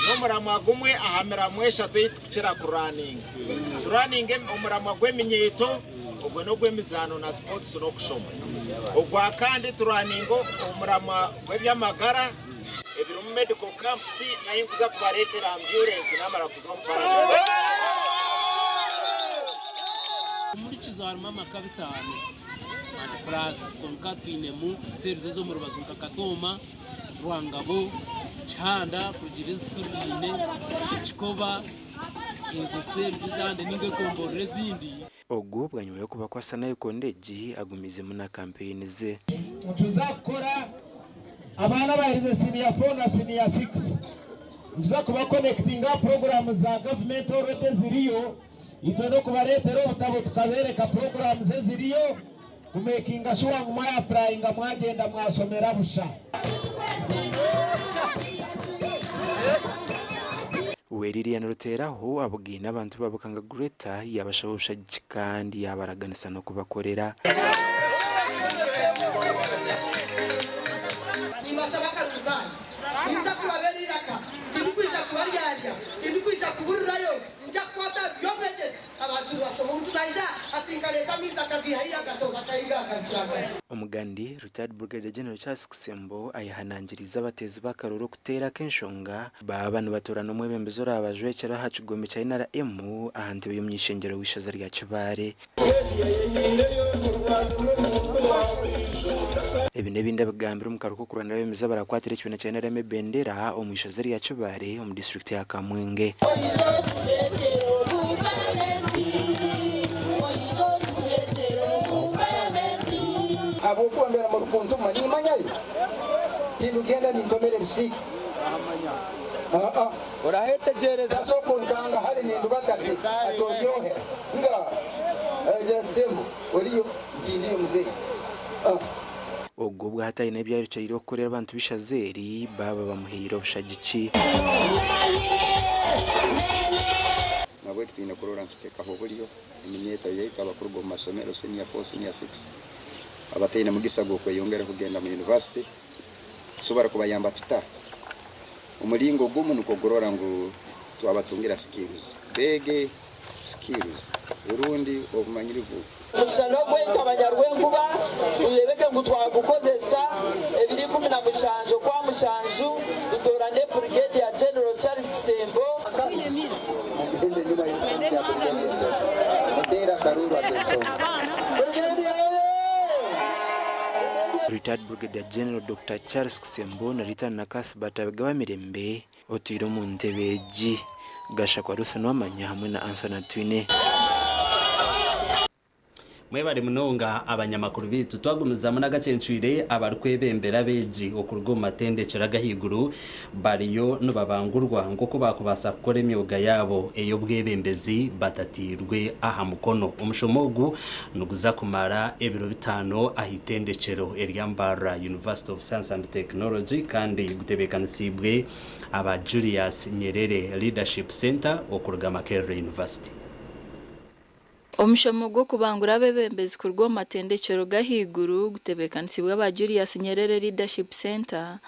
no muramwa gumwe ahamera mwesha tuyikira ku running umuramwa gw'eminyeto ubwo no gw'emizano na sports no kushoma ubwa kandi turaningo umuramwa gw'ebyamagara ebiro mu medical camps nayo kuza kubaretera ambulance namara kuzompara muri kizaruma makabitano plus konkatwinemu serize zo mu rubazo kakatoma Rwangabo cyanda kugiriza turine ikikoba izo serize zande ninge komborere zindi ogu bwanyuma yo kuba kwasa nayo kondeji agumize mu na campaign ze tuzakora abana bahirize senior 4 na senior 6 tuzakuba connectinga program za government already ziriyo itono kubaretero ubutabo tukabereka program ze ziriyo kumekinga sure ngo mwa applyinga mwagenda mwasomera busha weririana ruteraho abugina abantu babukanga Greta yabashobosha kandi yabaraganisa no kubakorera Omugandi retired Brigadier General Charles Kisembo ayahanangiriza abatezi bakaruro kutera kenshonga babana batorana umwe bembezora abajwekera hacigome cyane M ahantewe yo myishengero wishaza rya Kibare ebinebinde bagambira umukaruko kurana bemeza barakwatira cyane cyane reme bendera omwishaza rya Kibare mu district ya Kamwenge abo kwambera mu rukuntu manyimanyaye kintu genda nitomere bishiki urahetegereza soko ntanga hari nindu batati atoryohe nga ajasembo oriyo ngiye muzee ubwo bwataye n'ibyayo cyiro korera abantu bishazeri baba bamuhira bushagici nabwe twine kurora nkiteka ho buriyo iminyeto yita abakuru mu masomero senior 4 senior 6 abatayine mu gisago ko yongera kugenda mu university subara kubayamba tuta umulingo gumu nuko gorora ngo twabatungira skills bege skills Burundi obumanyirivu Mushano kweka abanyarwenguba urebeke ngo twagukozesa ebiri 10 mushanjo kwa mushanju dutorane brigade ya General Charles Kisembo Retired Brigadier General Dr. Charles Kisembo na Rita Nakasi batabagawa mirembe otiro mu ntebeji gasha kwa Ruth Nomanya hamwe na Anthony Twine mwebale munonga abanyamakuru bitu twagumiza mu Agacencwire abarukwebembera beji okurugo matendekera gahiguru bariyo nubabangurwa ngoko bakubasa gukora emyoga yabo ey'obwebembezi batatirwe aha mukono omushomogu nuguza kumara ebiro bitano ahitendekero eryambara University of Science and Technology kandi gutebekanisibwe aba Julius Nyerere Leadership Center okuruga Makerere University. Omushomo gwo kubangura abebembezi ku rwo matendekero gahiguru gutebekanisibwa aba Julius Nyerere Leadership Center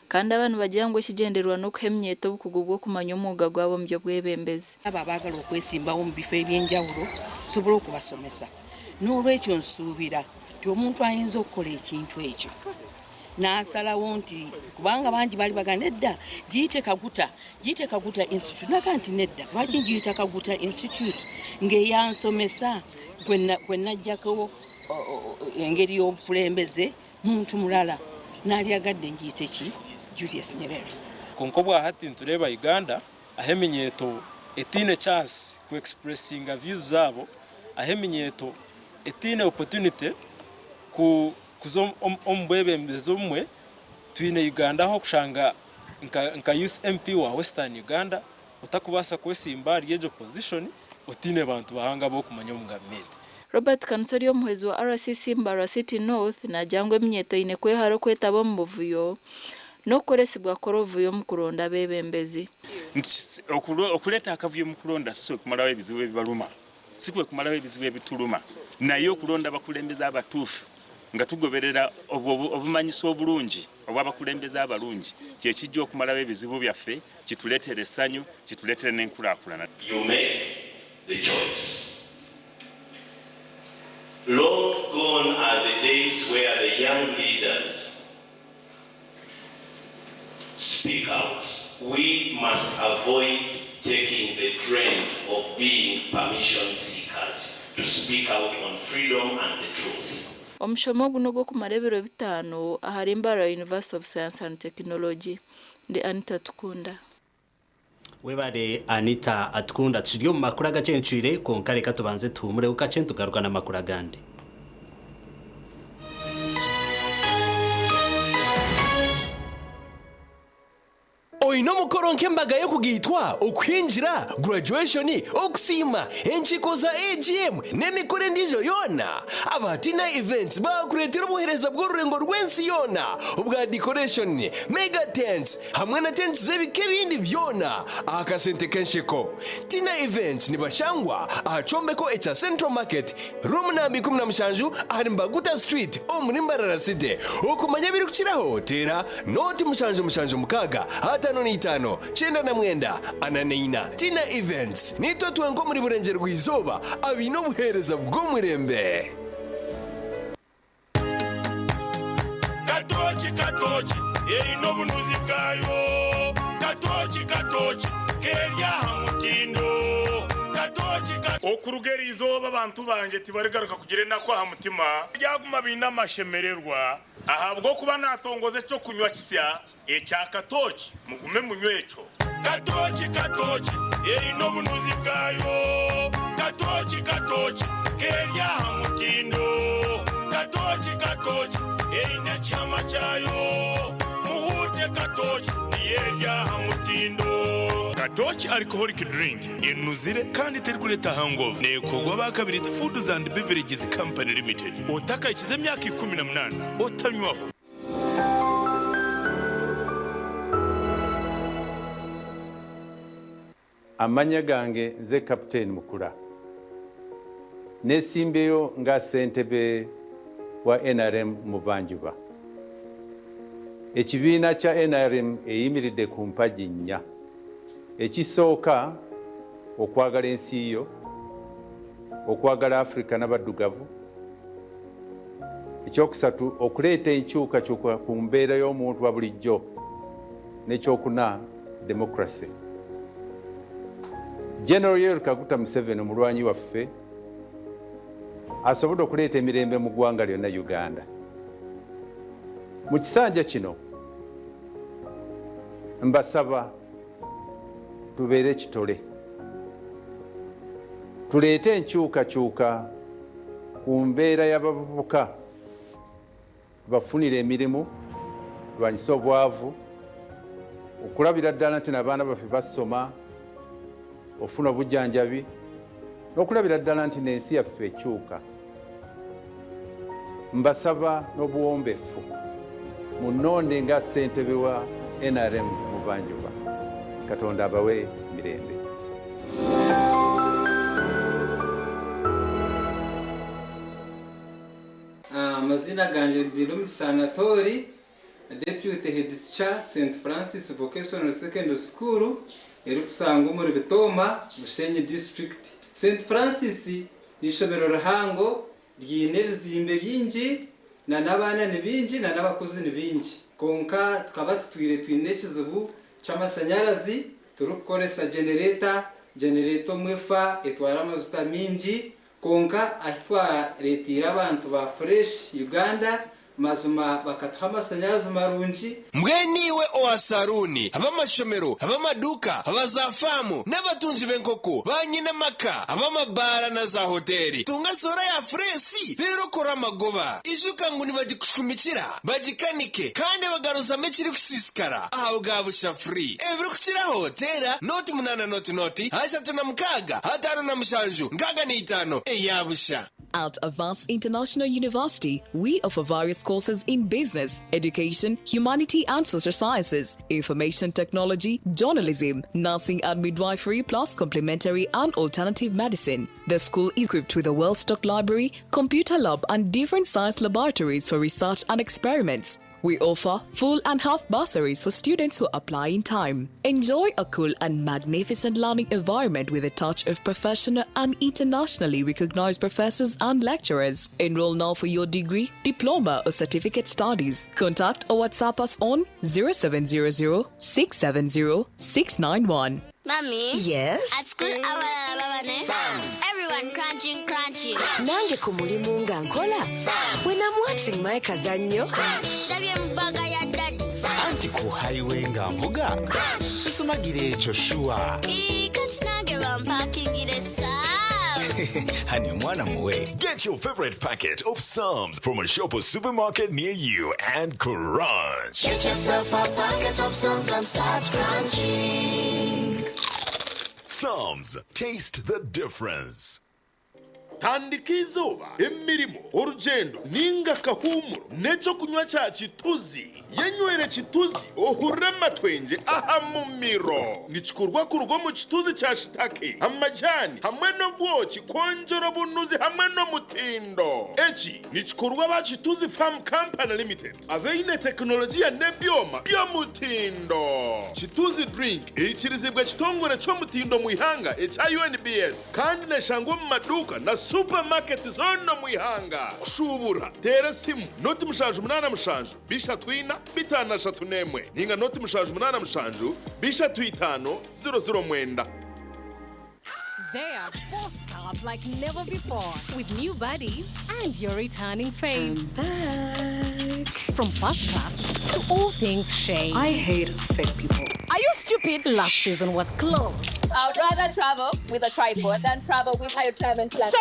kandi abantu bagira ngo kigenderwa no kuhemyeto bukugubwo kumanya umwuga gwabo mu byo bwebembezi. Aba bagala okwesimbawo mu bifo ebyenjawulo sobola okubasomesa n'olwekyo nsubira ti omuntu ayinza okukola ekintu ekyo n'asalawo nti kubanga bangi bali baganedda giyite Kaguta Institute nakanti nedda lwaki giyita Kaguta Institute ngeyansomesa kwenajjako engeri y'obukulembeze muntu mulala nalyagadde ngiyite ki Julius Nyerere konkobwa hati ntureba Uganda aheminyeto etine chance ku expressinga views zabo aheminyeto etine opportunity ku kuzo ombwebembezi umwe twine Uganda ho kushanga nka youth MP wa Western Uganda utakubasa kwesimba ryejo position utine bantu bahanga bo kumanya umugamenti. Robert Kansori omuhezi wa RCC Mbara City North na jangwe mnyeto ine kweharo kwetabo mbuvuyo no koresibwa korovuyo mukuronda bebembezi okuleta akavuyo mukuronda so kumalawe bizibu ebibaluma sikwe kumalawe bizibu ebituluma nayo okulonda bakulembeza abatufu nga tugoberera obumanyiso obulungi obwabakulembeza abalungi kyekijja okumalawo ebizibu byaffe kituleetere essanyu kituleetere n'enkulaakulana. You make the choice. Long gone are the days where the young leaders speak out. We must avoid taking the trend of being permission seekers to speak out on freedom and the truth. Omushomo guno gwo kumarebero bitano ahari Mbara University of Science and Technology ndi Anita Tukunda. Webale Anita Atukunda turiyo mu makuru Agacencwire konkare katubanze tumure ukacentu garuka na makuru agandi. Oino mukoro nkembaga yo kugitwa okwinjira graduation okusima enchiko za AGM nemikore ndijo yona abatina events bakuretera obuhereza bw'orurengo rwensi yona ubwa decoration mega tents hamwe na tents zebike bindi byona akasente kenshiko tina events nibashangwa achombeko echa Central Market room nambi 17 ahari Mbaguta Street omuri Mbarara City okumanya biri kukiraho tera noti mushanjo mukaga hata itano chenda na mwenda ananeina tina events nito twengo muri burenge rwizoba abino buhereza bw'umurembe katochi ino bunuzi bwayo katochi kerya hamutindo katochi okurugeri izoba abantu banje tibarigaruka kugirenda kwa hamutima byaguma bina mashemererwa ahabwo kuba natongoze cyo kunywa kisya echa katochi mugume munywecho katochi ino bunuzi bwayo katochi kerya hamutindo katochi ine chama chayo muhute katochi yerya hamutindo katochi alcoholic drink inuzire kandi teri kuleta hangover nekogwa bakabiri Foods and Beverages Company Limited otaka ikize emyaka 18 otanywaho. Amanya gange nze Captain Mukula nesimbeyo nga ssentebe wa NRM Mubanjuba. Ekibiina kya NRM eyimiridde ku mpagi nnya. Ekisooka okwagala ensi yo, okwagala Afrika n'abaddugavu. Ekyokusatu okuleeta enkyukakyuka ku mbeera y'omuntu wa bulijjo. N'ekyokuna democracy. General Yoweri Kaguta Museveni omulwanyi waffe asobodde okuleeta emirembe mu ggwanga lyonna Uganda. Mu kisanja kino mbasaba tubeere kitole, tuleete enkyukakyuka ku mbeera y'abavubuka bafunira emirimu lwanyisa obwavu okulabira ddala nti n'abaana baffe basoma ofuna obujjanjabi n'okulabira ddala nti n'ensi yaffe ekyuka. Mbasaba n'obuwombeefu munonde nga ssentebe wa NRM Buvanjuba. Katonda abawe mirembe. Amazina ganje Birum Sanatori, Deputy Head Teacher St. Francis Vocational Secondary School, Erukusango muri Bitoma, Bushenyi District. St. Francis ni ishomero ruhango ryine bizimbe byinji na n'abana ni binji na n'abakozi ni binji. Konka tukaba tutwire twine kizibu cy'amashanyarazi turukoresa generator mwefa etwara amazuta minji konka ahitwa retira abantu ba Fresh Uganda mazuma bakatuha amashanyarazi marunji. Mweniwe oasaruni abamashomero abamaduka abazafamu n'abatunzi b'enkoko banyine maka abamabara na za hoteli tunga sora ya Fresi rero kora amagoba ijuka ngo nibagikushumikira bagikanike kandi bagaruza mekiri kusisikara aho gabusha free ebiri kukira hotela noti munana noti hashatu na mkaga hatano na mshanju ngaga ni itano eyabusha. At Avance International University, we offer various courses in business, education, humanity and social sciences, information technology, journalism, nursing and midwifery, plus complementary and alternative medicine. The school is equipped with a well-stocked library, computer lab and different science laboratories for research and experiments. We offer full and half bursaries for students who apply in time. Enjoy a cool and magnificent learning environment with a touch of professional and internationally recognized professors and lecturers. Enroll now for your degree, diploma or certificate studies. Contact or WhatsApp us on 0700 670 691. Mommy? Yes? At school, everyone crunching. Nange kumulimu nga nkola. When I'm watching my kazanyo. Anti ku highway nga mvuga. Sisumagire ekyo shuwa. Honey, mwana muwe. Get your favorite packet of Psalms from a shop or supermarket near you and crunch. Get yourself a packet of Psalms and start crunching. Psalms, taste the difference. Tandika izuba emirimo urugendo ninga kahumuro neco kunywa cha chituzi yenywere chituzi ohure matwenge aha mumiro nichikurwa kurugo mu chituzi cha shitake amajani hamwe no bwoki konjoro bunuzi hamwe no mutindo echi nichikurwa ba chituzi farm company limited aveine teknolojia nebyoma byo mutindo chituzi drink echirizibwa chitongore cyo mutindo muihanga echa UNBS kandi nashangwa mu maduka na supermarket zono muihanga kushubura tera simu noti mushanju munana mushanju bisha twina bitana shatunemwe ninga noti mushanju munana mushanju bisha twitano 00 mwenda. They're bossed up like never before with new buddies and your returning faves. From first class to all things shade. I hate fake people. Are you stupid? Last season was closed. I would rather travel with a tripod than travel with my retirement plan.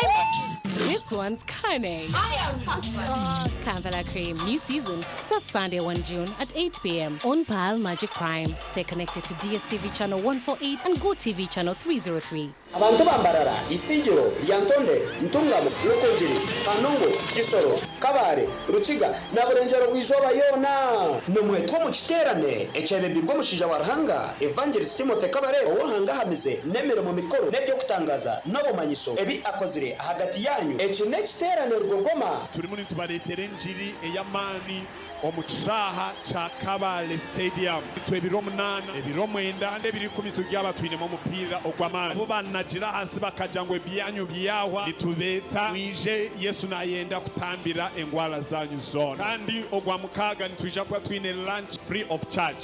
This one's cunning. I am husband. Kampala Cream new season starts Sunday 1 June at 8 p.m. on Pal Magic Prime. Stay connected to DSTV channel 148 and GoTV channel 303. Abantu bambarara Isingiro Yantonde Ntungamo Lokojiri Kanongo Kisoro Kabare Ruchiga na Burengero bwizoba yona nomwe two mu kiterane ecebebirwa mushija warhanga Evangelist Timothy Kabare ohanga hamize nemero mu mikoro nebyo kutangaza nobumanyiso ebi akozire hagati yanyu ekine kiterane rwogoma turi muri tubaretere njiri eyamani omuchaha cha Kabale Stadium twebiro munana ebiro mwenda ndebiri 10 tujyaba twinemo mupira ogwamana abo banajira hansi bakajangwe byanyu byahwa litubeta mwije Yesu nayenda kutambira engwala zanyu zona kandi ogwa mukaga nitwija kwa twine lunch free of charge.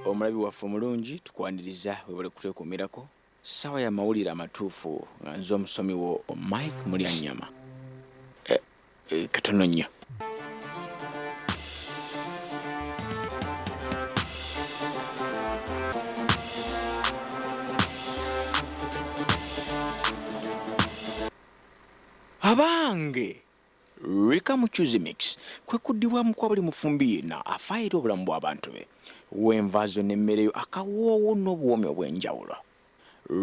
Omulabi waffe mulungi tukwaniriza webale kutwekumirako sawa ya mawulire amatuufu nga nze omusomi wo Mike Mulyanyama katono nnyo. abange Rika Muchuzi Mix kwe kuddibwamu kwa buli mufumbi yenna afayira obulamu bw'abantu be w'envaazo n'emmere akawoowo n'obuwomi obw'enjawulo.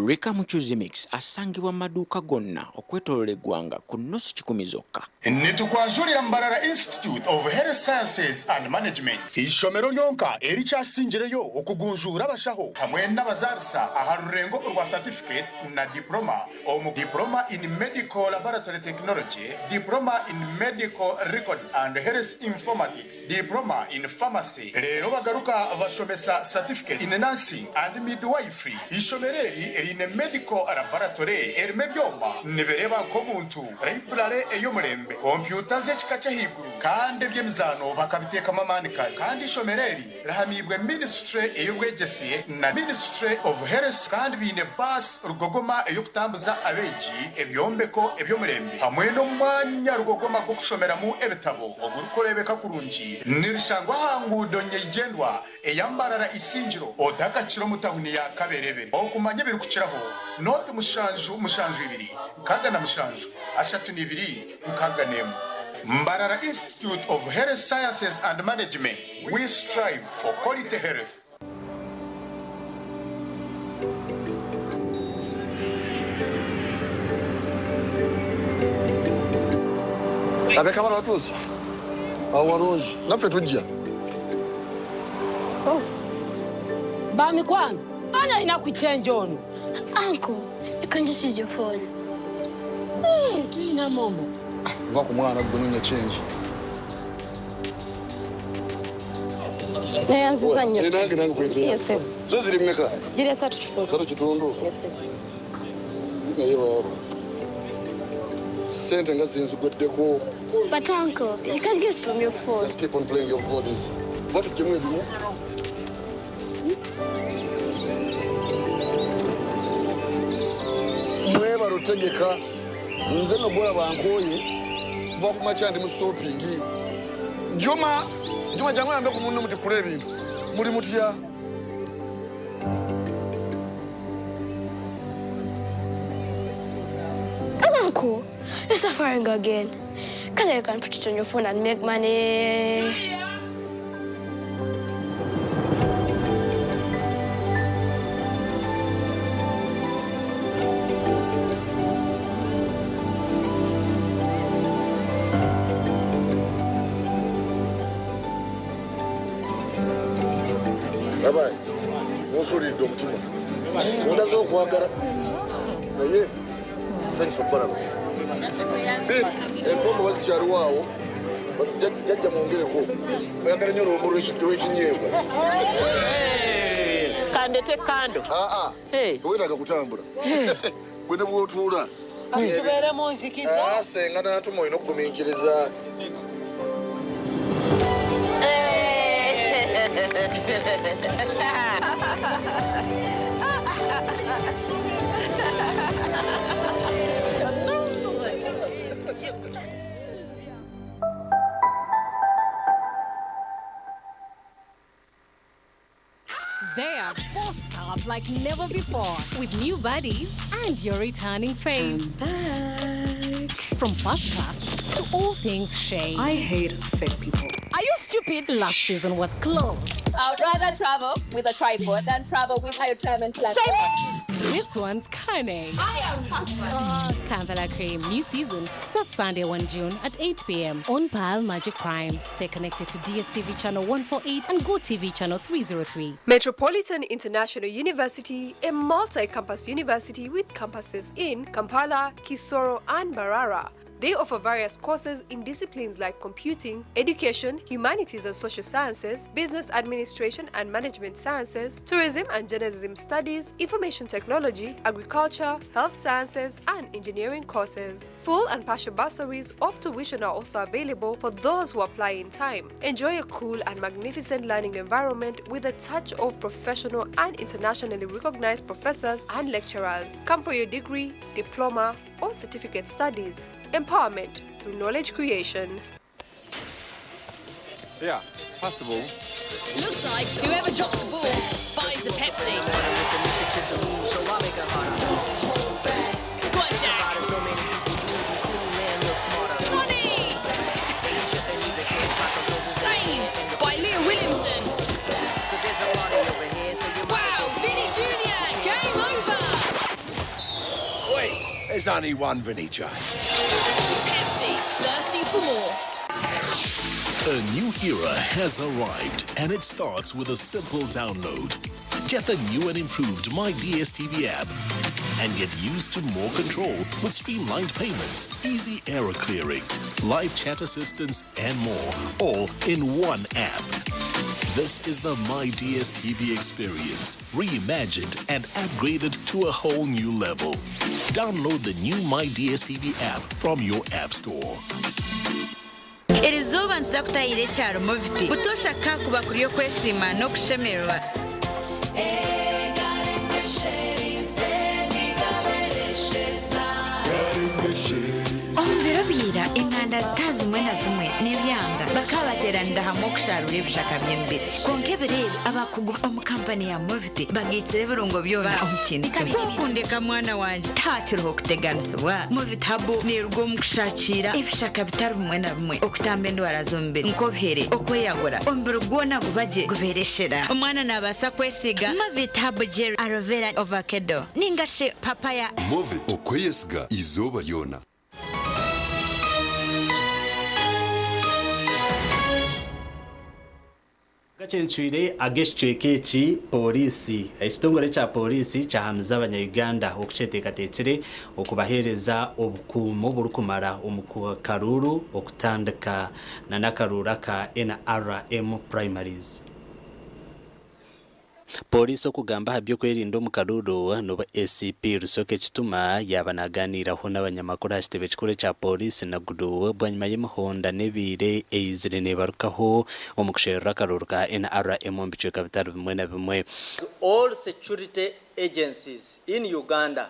Rika Muchuzi Mix asangibwa mu maduuka gonna okwetooloola eggwanga ku nnusu 10 zokka. Netukwanjulira Mbarara Institute of Health Sciences and Management. Ishomero lyonka erikyasinjireyo okugunjuura abashaho hamwe n'abazaalisa aha rurengo rwa certificate na diploma in medical laboratory technology, diploma in medical records and health informatics, diploma in pharmacy. Leero bagaruka bashomesa certificate in nursing and midwifery. Ishomero erine medical laboratory erime byoma nibereba nk'omuntu library ey'omulembe kompyuta z'ekika ky'ahaiguru kandi eby'emizaano bakabiteekamu amaani kandi ishomereri rahamibwe ministry ey'obwegyese na ministry of health kandi biine bus rugogoma ey'okutambuza abeegi ebyombeko eby'omulembe hamwe n'omwanya rugogoma gw'okushomeramu ebitabo ogurikureebeka kurungi nirishangwa aha nguudo nyeigendwa eyambarara isingiro odakakiro mu tawuni ya Kaberebere okumanya ebirikukiraho noti mushanju 2 nkaga na mushanju 32 nkaga nemu. Mbarara Institute of Health Sciences and Management, we strive for quality health. Abeka bana tuzi awarunji nafe tujja ba mikwano ana inakuchenja ono. Uncle, you can just use your phone. Tuina mombo va ku mwana gununya change Nayanziza nnyo. Nange kwetera. Yes sir. Zo ziri mmeka? Ziri 3 kitundu. Yes sir. Nayiwa sente nga zinziguddeko. But uncle, you can get from your phone. Let's keep on playing your bodies. What do you mean? Mweba rutegeka nze no bora bankoye va ku machandi mu shopping. Juma jangu yambe ku munno muti kule ebintu. Muri mutya? Uncle, you're suffering again. Can you can put it on your phone and make money? Bye-bye. Musuri domutima. Undazo kuagara. Naye. Thanks for baraba. Bit, empombo bazikyali waawo. Jajja mwongereko. Oyagala nnyo olwombo lw'ekinyebwa. Kandete kando. Tewetaaga kutambula. Gwe ne bw'otuula. Tubeere mu nzikiza. Senga n'atuma olina okugumiikiriza. They're bossed up like never before with new buddies and your returning faves. From first class to all things shade. I hate fake people. Are you stupid? Last season was closed. I would rather travel with a tripod than travel with high retirement plan. This one's cunning. I am husband. Kampala Cream, new season, starts Sunday 1 June at 8 p.m. on Pile Magic Prime. Stay connected to DSTV channel 148 and GoTV channel 303. Metropolitan International University, a multi-campus university with campuses in Kampala, Kisoro, and Mbarara. They offer various courses in disciplines like computing, education, humanities and social sciences, business administration and management sciences, tourism and journalism studies, information technology, agriculture, health sciences, and engineering courses. Full and partial bursaries of tuition are also available for those who apply in time. Enjoy a cool and magnificent learning environment with a touch of professional and internationally recognized professors and lecturers. Come for your degree, diploma, or certificate studies. Empowerment through knowledge creation. Yeah, possible. Looks like whoever drops the ball buys the Pepsi. Go on, Jack. There's only one Vinny J. Pepsi, thirsty for more. A new era has arrived, and it starts with a simple download. Get the new and improved My DSTV app and get used to more control with streamlined payments, easy error clearing, live chat assistance, and more, all in one app. This is the My DSTV experience, reimagined and upgraded to a whole new level. Download the new My DSTV app from your app store. Erizuba nsakutayire cyaro mufiti utosha kakuba kuriyo kwesima no kushemerwa Ombirabira inganda zitazi umwe na zimwe n'ibyanga bakabateranira hamwe kusharura ibishaka by'imbere konkebere abakugu omukampani ya Moviti bagitsire birungo byona omukintu kundeka mwana wanje takiroho kuteganiswa Moviti habo nirwo mukushakira ibishaka bitari umwe na bimwe okutambe ndwara zombere nkohere okweyagora ombere gwona gubaje gubereshera omwana nabasa kwesiga Moviti habo gel aloe vera avocado ningashe papaya Moviti okweyesiga izoba yona. Agacencwire ageshwekeki polisi ekitongole kya polisi kyahamiriza abanyayuganda okukyetekatekere okubahereza obukuumo burukumara omukaruru okutandika n'akarura ka NRM primaries. Polisi okugamba habyokwerinda omukaruru no ACP Rusoke Kituma yabanaganiraho n'abanyamakuru hasitebe kikuru kya polisi na gudu bwanyuma y'umuhonda nebire eizire nebarukaho omukushera akaruru ka NRM mbichweka bitaro bimwe na bimwe. All security agencies in Uganda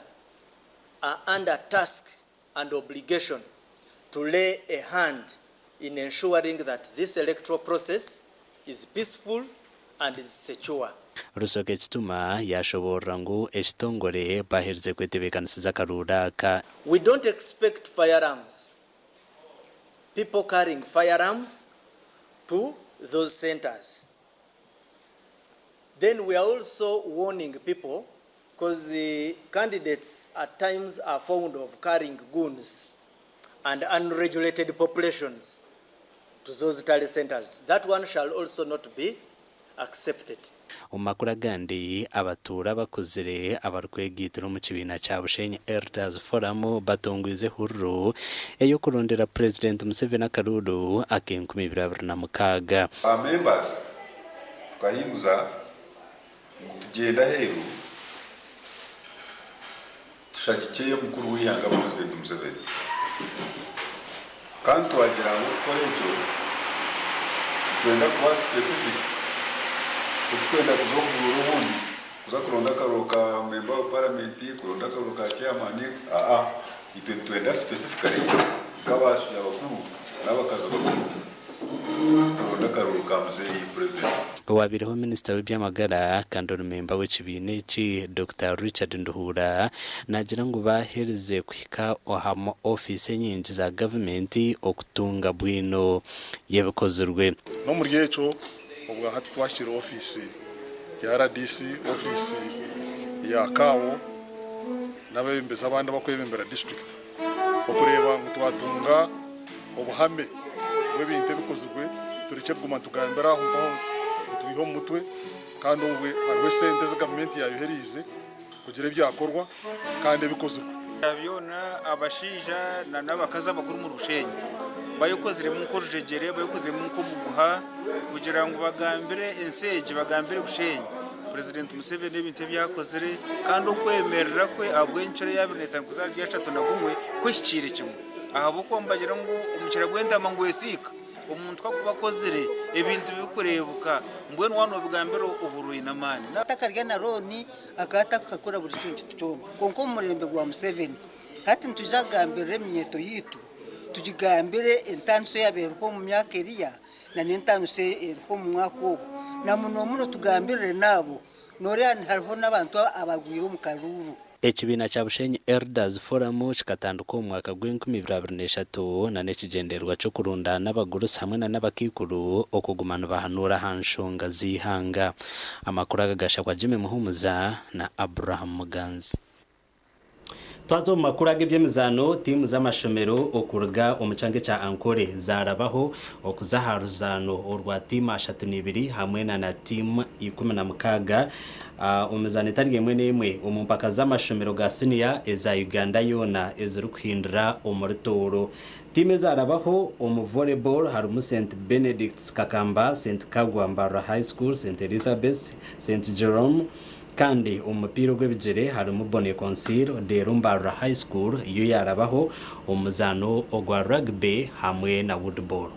are under task and obligation to lay a hand in ensuring that this electoral process is peaceful and is secure. Rusoke Kituma yashobora ngo ekitongole bahereze kwetebekanisiza akarura ka. We don't expect firearms, people carrying firearms to those centers. Then we are also warning people, because the candidates at times are fond of carrying guns and unregulated populations to those tally centers. That one shall also not be accepted. Omakura gandi abatura bakuzire abarkwegitira mu kibina cya Bushenyi Elders Forum batongwize hurro eyo kurondera President Museveni akaruru akenkumi 2026. Members tukahinguza kugenda heru tushagikeye mukuru w'ihanga President Museveni kandi twagira ngo korejo twenda kuba specific tukwenda kuzongura ubundi kuza kuronda karoka member of parliament kuronda karoka chairman itwe twenda specifically kabasha abakuru n'abakaza bakuru kuronda karoka muzeyi president wabireho minister w'ibyamagara kandi member w'ikibine ki Dr. Richard Nduhura nagira ngo bahereze kwika ohamo office nyinji za government okutunga bwino yebekozurwe no muri yecho ubwo hati twashira office ya RDC office ya Kawo nabembeza abandi bakwebembera district okureba ngo twatunga obuhame bw'ebintu bikozwe tureke guma tugambera aho tubiho mutwe kandi ubwe arwe sente za government yayoherize kugira byakorwa kandi bikozwe abyona abashija n'abakaza bakuru mu Rushenyi bayokozire mu korujegere bayokoze mu komuguha kugira ngo bagambire enseje bagambire Bushenyi President Museveni ebintu byakozere kandi okwemerera kwe abwencere yabineta kuzarya cyato na gumwe kwishikire kimwe ahabo kombagira ngo umukira gwenda mangu esika umuntu twakubakozere ebintu bikurebuka mbwe nwano bigambiro uburuyi namani takarya na roni akata kakora buri cyunci tucoma konko murembe gwa Museveni hati ntujagambire myeto yitu tujigambire entanso yaberho mu myaka eriya na nentanso erho mu mwako na muno tugambire nabo norani hariho nabantu abagwiro mu karuru. Ekibina cya Bushenyi Elders Forum kikatanduka umwaka gw'2023 na nekigenderwa cyo kurunda n'abagurusi hamwe n'abakikuru okugumana bahanura hanshonga zihanga. Amakuru agagasha kwa Jimmy Muhumuza na Abraham Muganzi. Twazo makuru ag'ibyemizano timu z'amashomero okuruga omucange cha Ankole zarabaho okuzaharuzano orwa timu 32 hamwe na timu 16 umuzane tarige mwe nemwe omumpaka z'amashomero ga senior eza Uganda yona ezirukuhindura omurutoro. Timu zarabaho volleyball harumu St Benedict's Kakamba, St Kagwambara High School, St Elizabeth, St Jerome. Kandi umupira gw'ebigere harumu Bone Consil de Rumbara High School iyo yarabaho umuzano ogwa rugby hamwe na woodball.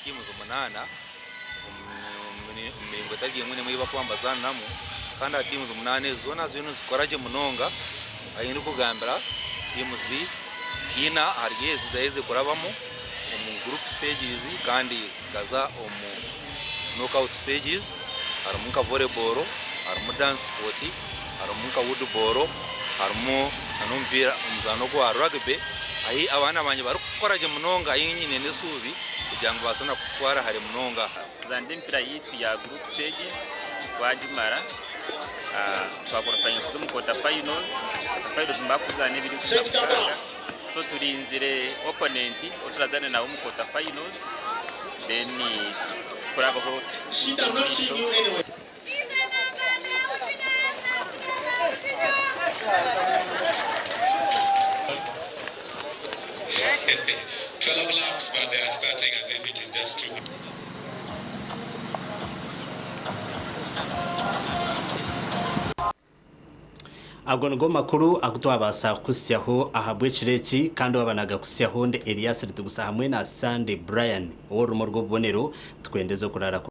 Timu zumunana mmengo tagiye mwene mwiba kwambazana namu kandi timu zumunane zona zino zikoraje munonga ayindi kugambira timu zi ina hariye zizaize kurabamo mu group stages kandi zikaza mu knockout stages harimu ka volleyball harimu dance sport harimu ka woodball harimu anompira umuzano gwa rugby ayi abana banje bari kukoraje munonga yinyine nesubi kujangu basana kutwara hari munonga tuzande mpira yitu ya group stages twajimara twakora fanya kuzo mu quarter finals mbakuzana ibiri kusabukanga so turinzire opponent otrazane nawo mu quarter finals then kuraba ko but they are starting as if it is just two. Agono makuru agutwabasa kusyaho ahabwe kireki kandi wabanaga kusyaho nde Elias Rutugusa hamwe na Sunday Brian orumo rwo bonero twendeze kurara